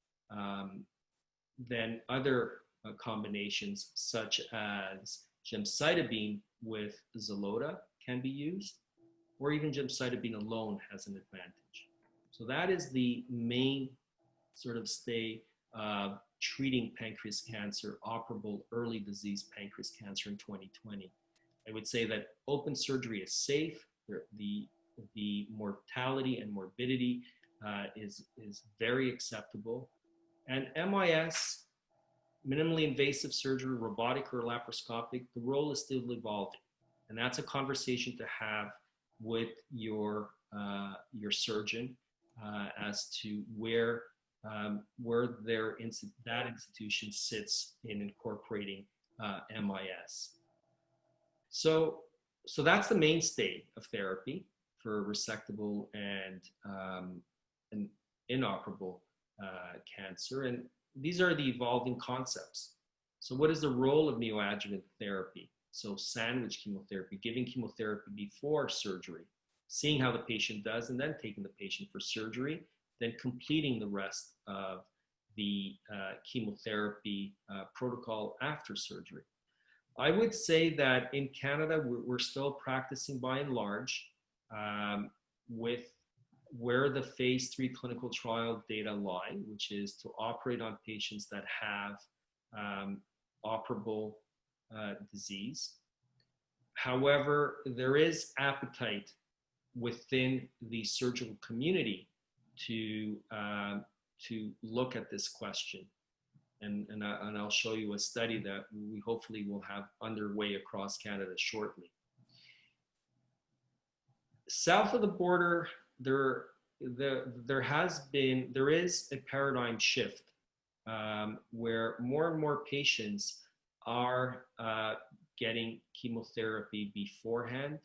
Then other combinations such as gemcitabine with Xeloda can be used, or even gemcitabine alone has an advantage. So that is the main sort of stay of treating pancreas cancer, operable early disease pancreas cancer in 2020. I would say that open surgery is safe. The mortality and morbidity is very acceptable. And MIS, minimally invasive surgery, robotic or laparoscopic, the role is still evolving. And that's a conversation to have with your surgeon as to where that institution sits in incorporating MIS. So that's the mainstay of therapy for resectable and inoperable cancer. And these are the evolving concepts. So what is the role of neoadjuvant therapy? So sandwich chemotherapy, giving chemotherapy before surgery, seeing how the patient does, and then taking the patient for surgery, then completing the rest of the chemotherapy protocol after surgery. I would say that in Canada, we're still practicing by and large with where the phase 3 clinical trial data lie, which is to operate on patients that have operable disease. However, there is appetite within the surgical community to look at this question. And I'll show you a study that we hopefully will have underway across Canada shortly. South of the border, there is a paradigm shift where more and more patients are getting chemotherapy beforehand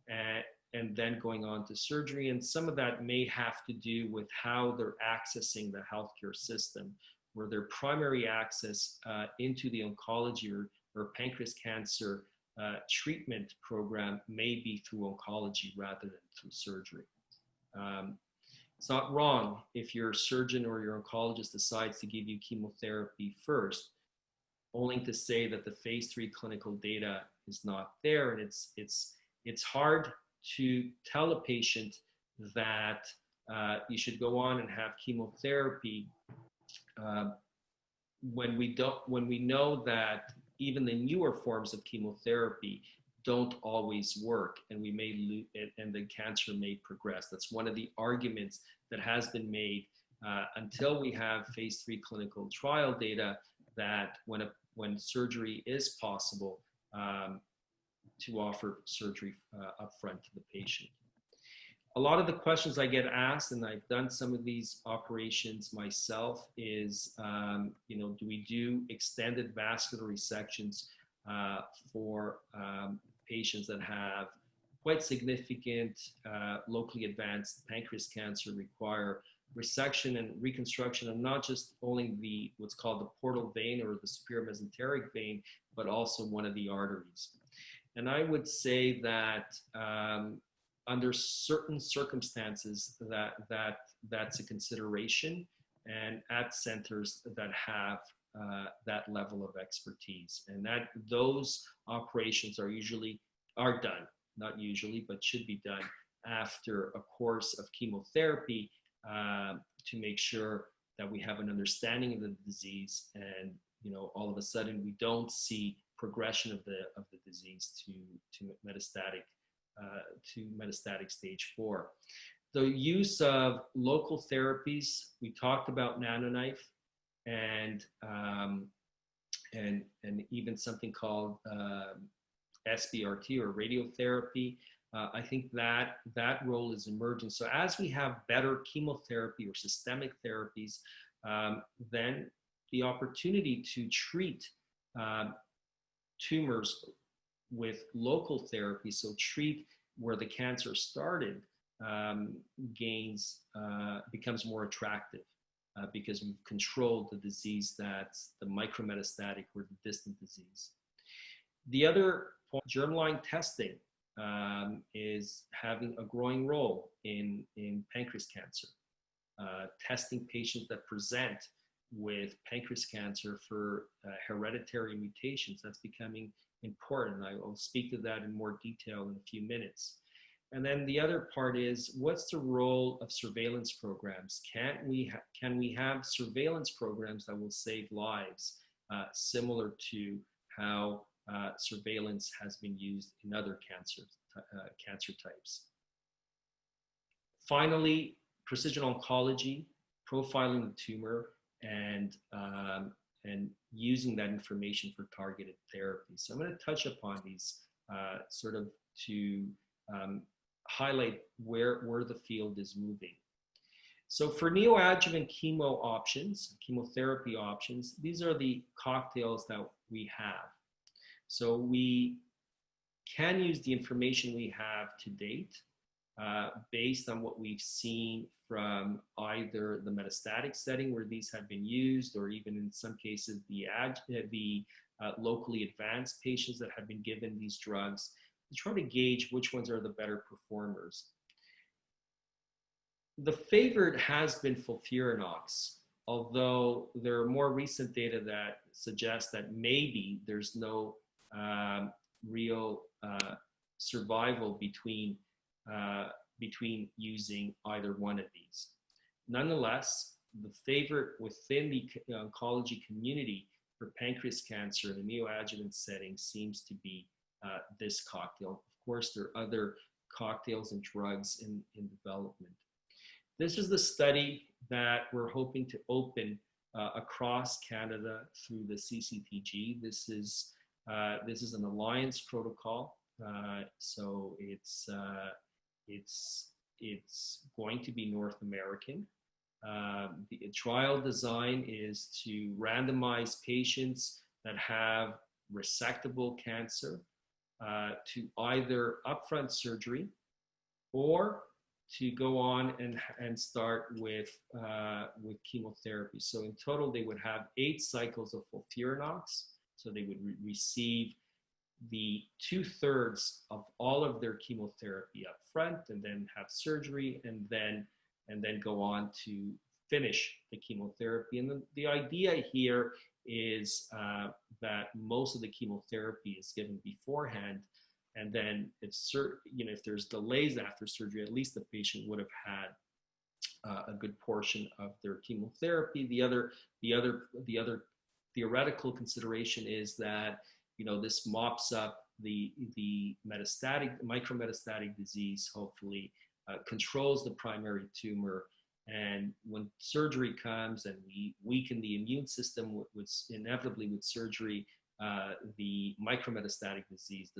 and then going on to surgery. And some of that may have to do with how they're accessing the healthcare system, where their primary access into the oncology or pancreas cancer treatment program may be through oncology rather than through surgery. It's not wrong if your surgeon or your oncologist decides to give you chemotherapy first, only to say that the phase 3 clinical data is not there. And it's hard to tell a patient that you should go on and have chemotherapy when we know that even the newer forms of chemotherapy don't always work, and we may lose it, and the cancer may progress. That's one of the arguments that has been made until we have phase 3 clinical trial data that when surgery is possible, to offer surgery upfront to the patient. A lot of the questions I get asked, and I've done some of these operations myself, is, do we do extended vascular resections for patients that have quite significant locally advanced pancreas cancer, require resection and reconstruction of not just only what's called the portal vein or the superior mesenteric vein, but also one of the arteries. And I would say that under certain circumstances that's a consideration, and at centers that have that level of expertise, and that those operations are done, not usually, but should be done after a course of chemotherapy to make sure that we have an understanding of the disease, and all of a sudden we don't see progression of the disease to metastatic stage 4. The use of local therapies, we talked about NanoKnife, and even something called SBRT or radiotherapy. I think that role is emerging. So as we have better chemotherapy or systemic therapies, then the opportunity to treat tumors with local therapy, so treat where the cancer started, becomes more attractive because we've controlled the disease that's the micrometastatic or the distant disease. The other point, germline testing is having a growing role in pancreas cancer. Testing patients that present with pancreas cancer for hereditary mutations, that's becoming important. I will speak to that in more detail in a few minutes. And then the other part is, what's the role of surveillance programs? Can we have surveillance programs that will save lives, similar to how surveillance has been used in other cancer types? Finally, precision oncology, profiling the tumor, and using that information for targeted therapy. So I'm going to touch upon these sort of to highlight where the field is moving. So for neoadjuvant chemotherapy options, these are the cocktails that we have. So we can use the information we have to date based on what we've seen from either the metastatic setting where these have been used, or even in some cases the locally advanced patients that have been given these drugs, to try to gauge which ones are the better performers. The favorite has been FOLFIRINOX, although there are more recent data that suggest that maybe there's no real survival between using either one of these. Nonetheless, the favorite within the oncology community for pancreas cancer in a neoadjuvant setting seems to be this cocktail. Of course, there are other cocktails and drugs in development. This is the study that we're hoping to open across Canada through the CCTG. This is an alliance protocol, so it's going to be North American. The trial design is to randomize patients that have resectable cancer to either upfront surgery or to go on and start with chemotherapy. So in total, they would have 8 cycles of FOLFIRINOX. So they would receive the 2/3 of all of their chemotherapy up front, and then have surgery, and then go on to finish the chemotherapy. And the idea here is that most of the chemotherapy is given beforehand, and then if there's delays after surgery, at least the patient would have had a good portion of their chemotherapy. The other theoretical consideration is that this mops up the micrometastatic disease, hopefully controls the primary tumor, and when surgery comes and we weaken the immune system, inevitably with surgery, the micrometastatic disease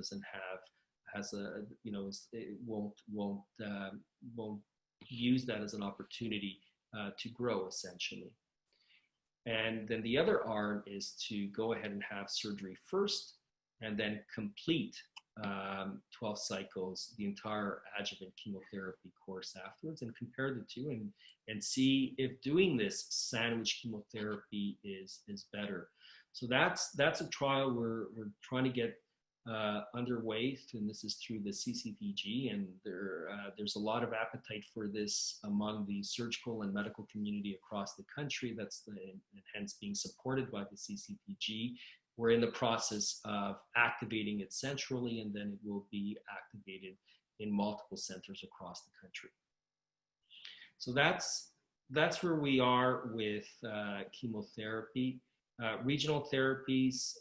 won't use that as an opportunity to grow, essentially. And then the other arm is to go ahead and have surgery first, and then complete 12 cycles, the entire adjuvant chemotherapy course afterwards, and compare the two and see if doing this sandwich chemotherapy is better. So that's a trial we're trying to get underway, and this is through the CCTG, and there's a lot of appetite for this among the surgical and medical community across the country. And hence being supported by the CCTG. We're in the process of activating it centrally, and then it will be activated in multiple centers across the country. So that's where we are with chemotherapy. Regional therapies,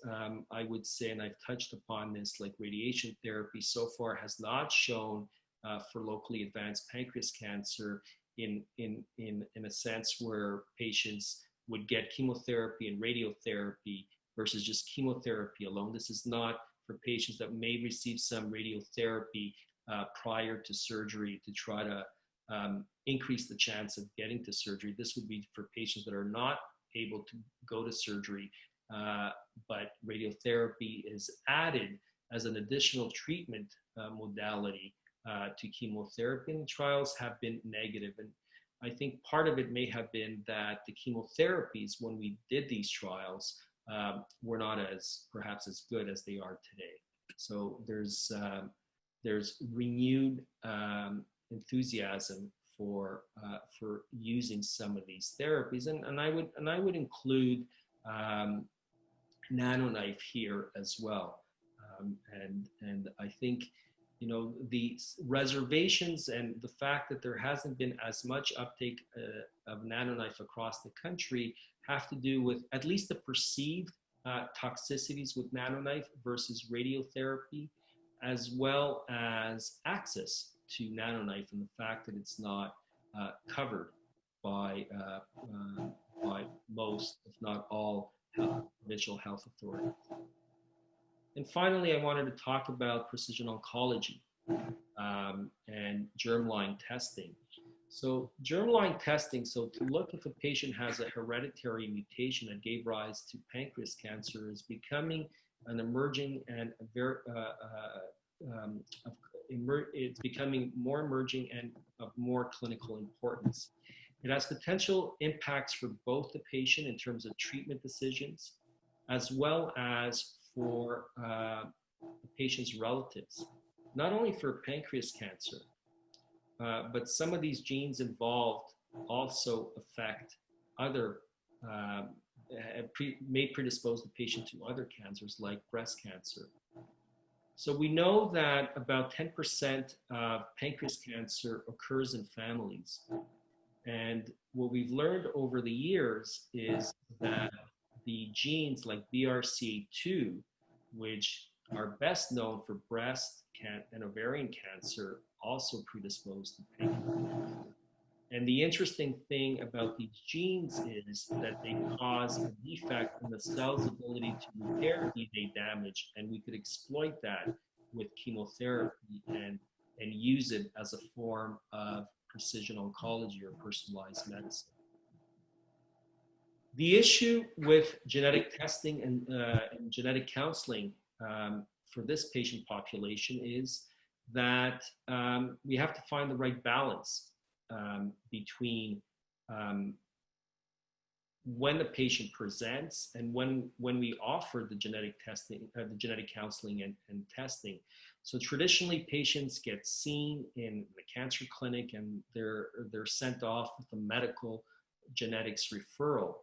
I would say, and I've touched upon this, like radiation therapy, so far has not shown for locally advanced pancreas cancer in a sense where patients would get chemotherapy and radiotherapy versus just chemotherapy alone. This is not for patients that may receive some radiotherapy prior to surgery to try to increase the chance of getting to surgery. This would be for patients that are not able to go to surgery, but radiotherapy is added as an additional treatment modality to chemotherapy, and trials have been negative. And I think part of it may have been that the chemotherapies, when we did these trials, were not perhaps as good as they are today. So there's renewed enthusiasm for using some of these therapies, and I would include nanoknife here as well, and I think the reservations and the fact that there hasn't been as much uptake of nanoknife across the country have to do with at least the perceived toxicities with nanoknife versus radiotherapy, as well as access to nanoknife and the fact that it's not covered by most, if not all, provincial health authorities. And finally, I wanted to talk about precision oncology and germline testing. So germline testing, so to look if a patient has a hereditary mutation that gave rise to pancreas cancer, is becoming an emerging and it's becoming more emerging and of more clinical importance. It has potential impacts for both the patient in terms of treatment decisions, as well as for the patient's relatives, not only for pancreas cancer, but some of these genes involved also affect other, may predispose the patient to other cancers like breast cancer. So we know that about 10% of pancreas cancer occurs in families. And what we've learned over the years is that the genes like BRCA2, which are best known for breast and ovarian cancer, also predispose to pancreatic cancer. And the interesting thing about these genes is that they cause a defect in the cell's ability to repair DNA damage, and we could exploit that with chemotherapy and use it as a form of precision oncology or personalized medicine. The issue with genetic testing and genetic counseling for this patient population is that we have to find the right balance between when the patient presents and when we offer the genetic testing, the genetic counseling and testing. So traditionally, patients get seen in the cancer clinic and they're sent off with a medical genetics referral.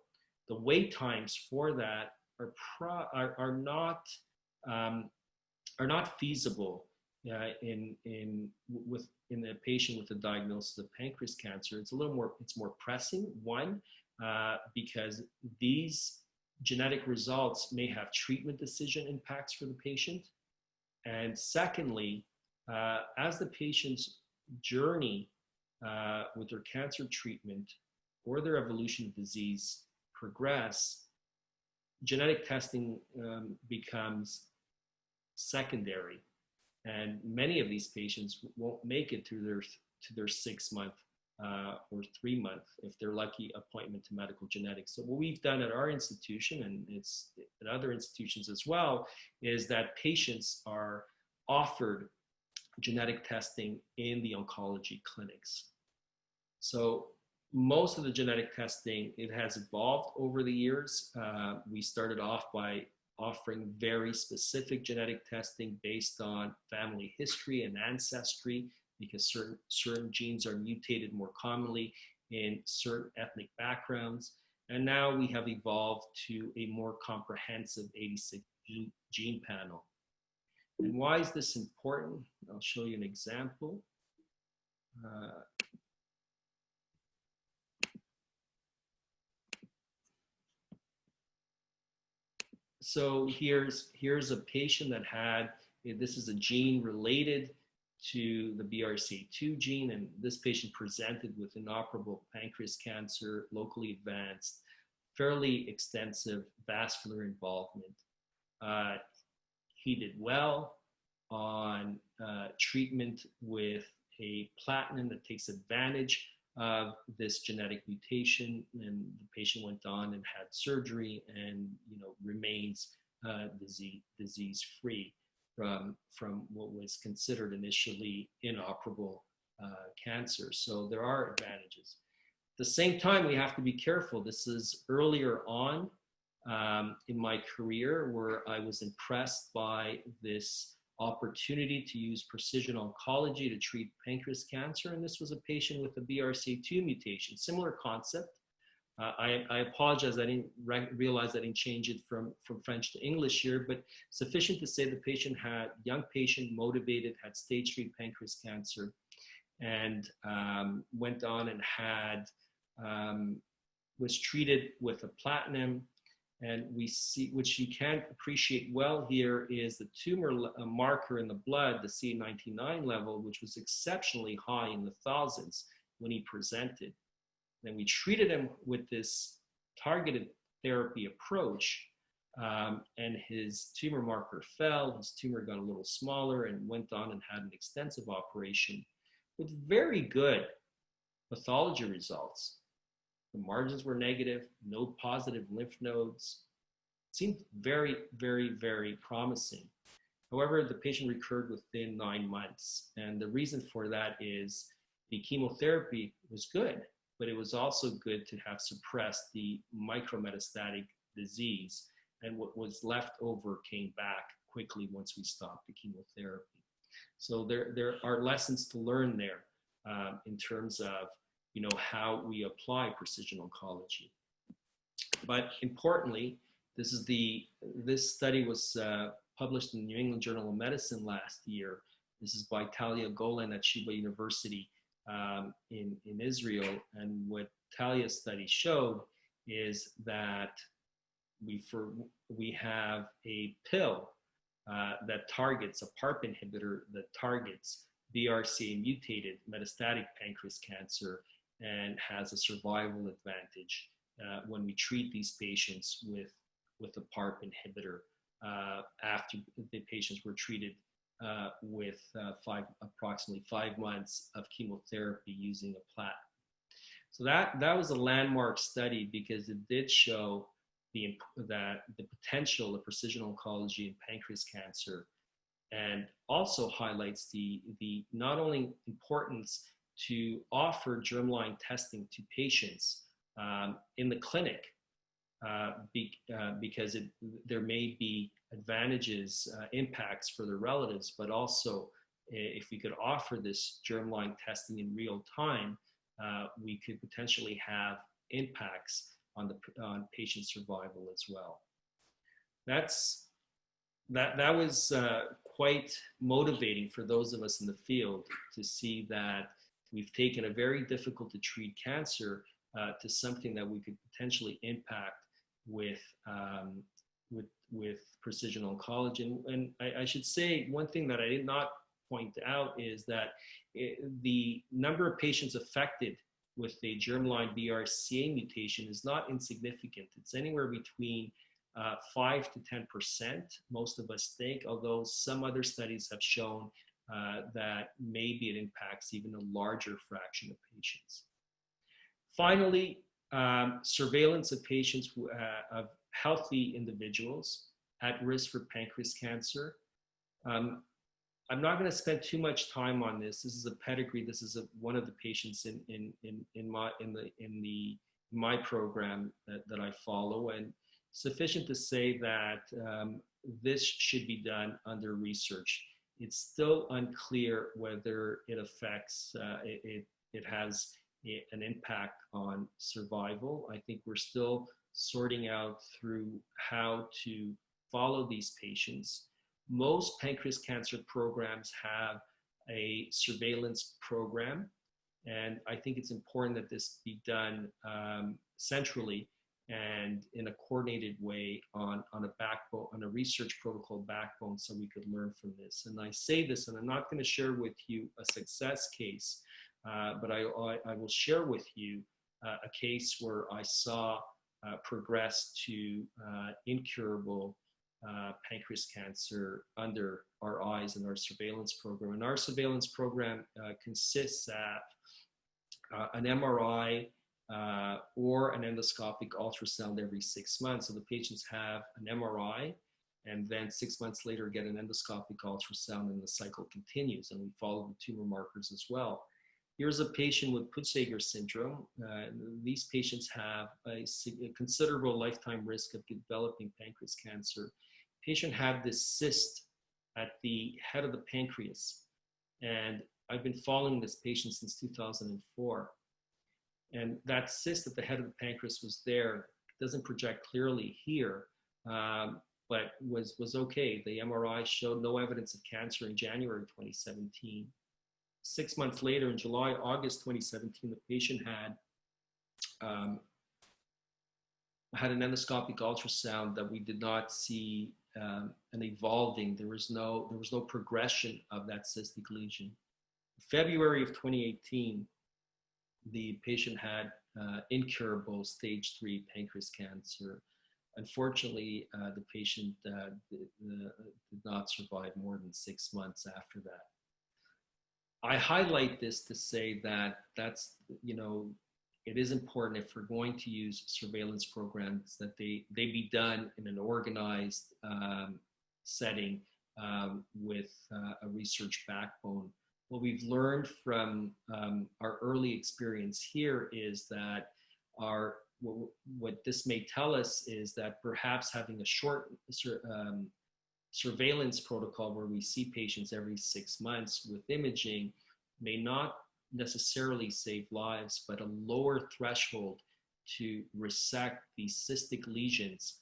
The wait times for that are not feasible in a patient with a diagnosis of pancreas cancer. It's more pressing. One, because these genetic results may have treatment decision impacts for the patient. And secondly, as the patient's journey with their cancer treatment or their evolution of disease progress, genetic testing becomes secondary. And many of these patients won't make it to their 6 month or 3 month, if they're lucky, appointment to medical genetics. So what we've done at our institution, and it's at other institutions as well, is that patients are offered genetic testing in the oncology clinics. So most of the genetic testing, it has evolved over the years. We started off by offering very specific genetic testing based on family history and ancestry, because certain genes are mutated more commonly in certain ethnic backgrounds. And now we have evolved to a more comprehensive 86 gene panel. And why is this important? I'll show you an example. So here's a patient that had, this is a gene related to the BRCA2 gene, and this patient presented with inoperable pancreas cancer, locally advanced, fairly extensive vascular involvement. He did well on treatment with a platinum that takes advantage of this genetic mutation, and the patient went on and had surgery and remains disease-free from what was considered initially inoperable cancer. So there are advantages. At the same time, we have to be careful. This is earlier on in my career where I was impressed by this opportunity to use precision oncology to treat pancreas cancer. And this was a patient with a BRCA2 mutation, similar concept. I apologize, I didn't realize I didn't change it from French to English here, but sufficient to say the patient young patient, motivated, had stage 3 pancreas cancer, and went on and was treated with a platinum. And we see, which you can't appreciate well here, is the tumor marker in the blood, the CA19-9 level, which was exceptionally high in the thousands when he presented. Then we treated him with this targeted therapy approach, and his tumor marker fell. His tumor got a little smaller and went on and had an extensive operation with very good pathology results. The margins were negative, no positive lymph nodes. It seemed very, very, very promising. However, the patient recurred within 9 months. And the reason for that is the chemotherapy was good, but it was also good to have suppressed the micrometastatic disease. And what was left over came back quickly once we stopped the chemotherapy. So there are lessons to learn there in terms of how we apply precision oncology. But importantly, this study was published in the New England Journal of Medicine last year. This is by Talia Golan at Sheba University in Israel. And what Talia's study showed is that we have a pill that targets a PARP inhibitor that targets BRCA mutated metastatic pancreas cancer and has a survival advantage when we treat these patients with a PARP inhibitor after the patients were treated with approximately 5 months of chemotherapy using a platinum. So that was a landmark study because it did show the potential of precision oncology in pancreas cancer, and also highlights the not only importance to offer germline testing to patients in the clinic because there may be advantages, impacts for their relatives, but also if we could offer this germline testing in real time, we could potentially have impacts on patient survival as well. That was quite motivating for those of us in the field to see that we've taken a very difficult to treat cancer to something that we could potentially impact with precision oncology. And I should say one thing that I did not point out is that the number of patients affected with the germline BRCA mutation is not insignificant. It's anywhere between 5 to 10%, most of us think, although some other studies have shown that maybe it impacts even a larger fraction of patients. Finally, surveillance of patients of healthy individuals at risk for pancreas cancer. I'm not going to spend too much time on this. This is a pedigree. This is one of the patients in my program that I follow, and sufficient to say that this should be done under research. It's still unclear whether it affects, it has an impact on survival. I think we're still sorting out through how to follow these patients. Most pancreas cancer programs have a surveillance program, and I think it's important that this be done centrally and in a coordinated way on a research protocol backbone, so we could learn from this. And I say this, and I'm not going to share with you a success case, but I will share with you a case where I saw progress to incurable pancreas cancer under our eyes in our surveillance program. And our surveillance program consists of an MRI or an endoscopic ultrasound every 6 months. So the patients have an MRI, and then 6 months later get an endoscopic ultrasound, and the cycle continues, and we follow the tumor markers as well. Here's a patient with Peutz-Jeghers syndrome. These patients have a considerable lifetime risk of developing pancreas cancer. Patient had this cyst at the head of the pancreas, and I've been following this patient since 2004. And that cyst at the head of the pancreas was there. It doesn't project clearly here, but was okay. The MRI showed no evidence of cancer in January 2017. 6 months later, in July, August 2017, the patient had an endoscopic ultrasound that we did not see an evolving. There was no progression of that cystic lesion. February of 2018, the patient had incurable stage 3 pancreas cancer. Unfortunately, the patient did not survive more than 6 months after that. I highlight this to say that it is important, if we're going to use surveillance programs, that they be done in an organized setting with a research backbone. What we've learned from our early experience here is that what this may tell us is that perhaps having a short surveillance protocol where we see patients every 6 months with imaging may not necessarily save lives, but a lower threshold to resect these cystic lesions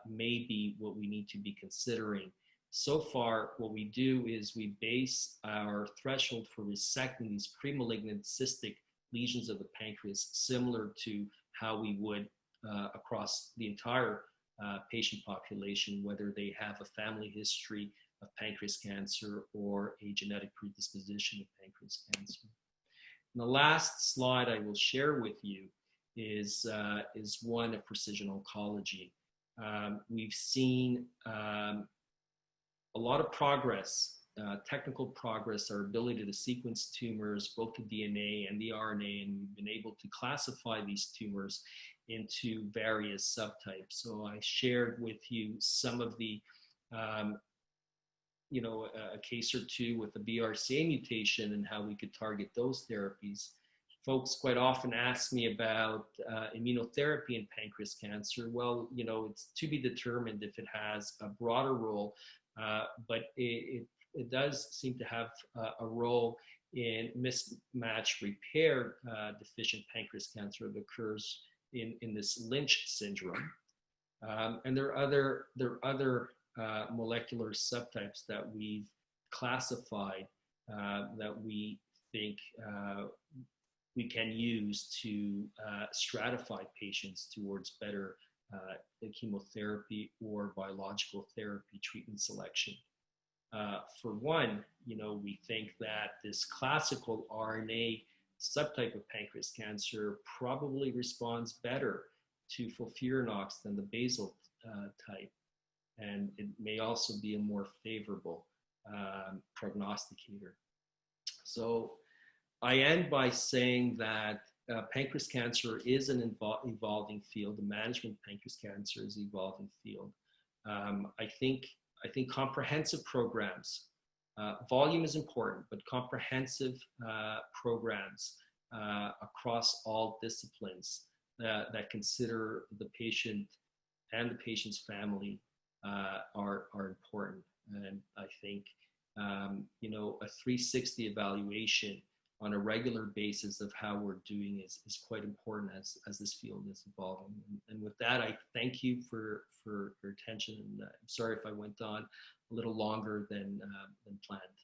may be what we need to be considering. So far, what we do is we base our threshold for resecting these premalignant cystic lesions of the pancreas similar to how we would across the entire patient population, whether they have a family history of pancreas cancer or a genetic predisposition of pancreas cancer. And the last slide I will share with you is one of precision oncology. We've seen a lot of progress, technical progress, our ability to sequence tumors, both the DNA and the RNA, and we've been able to classify these tumors into various subtypes. So I shared with you some of the, a case or two with the BRCA mutation and how we could target those therapies. Folks quite often ask me about immunotherapy in pancreas cancer. Well, it's to be determined if it has a broader role, but it does seem to have a role in mismatch repair deficient pancreas cancer that occurs in this Lynch syndrome. And there are other molecular subtypes that we've classified that we think we can use to stratify patients towards better chemotherapy or biological therapy treatment selection. For one, we think that this classical RNA subtype of pancreas cancer probably responds better to FOLFIRINOX than the basal type. And it may also be a more favorable prognosticator. So I end by saying that pancreas cancer is an evolving field. The management of pancreas cancer is an evolving field. I think comprehensive programs, volume is important, but comprehensive programs across all disciplines that consider the patient and the patient's family are important. And I think a 360 evaluation on a regular basis of how we're doing is quite important as this field is evolving. And with that, I thank you for your attention. And I'm sorry if I went on a little longer than planned.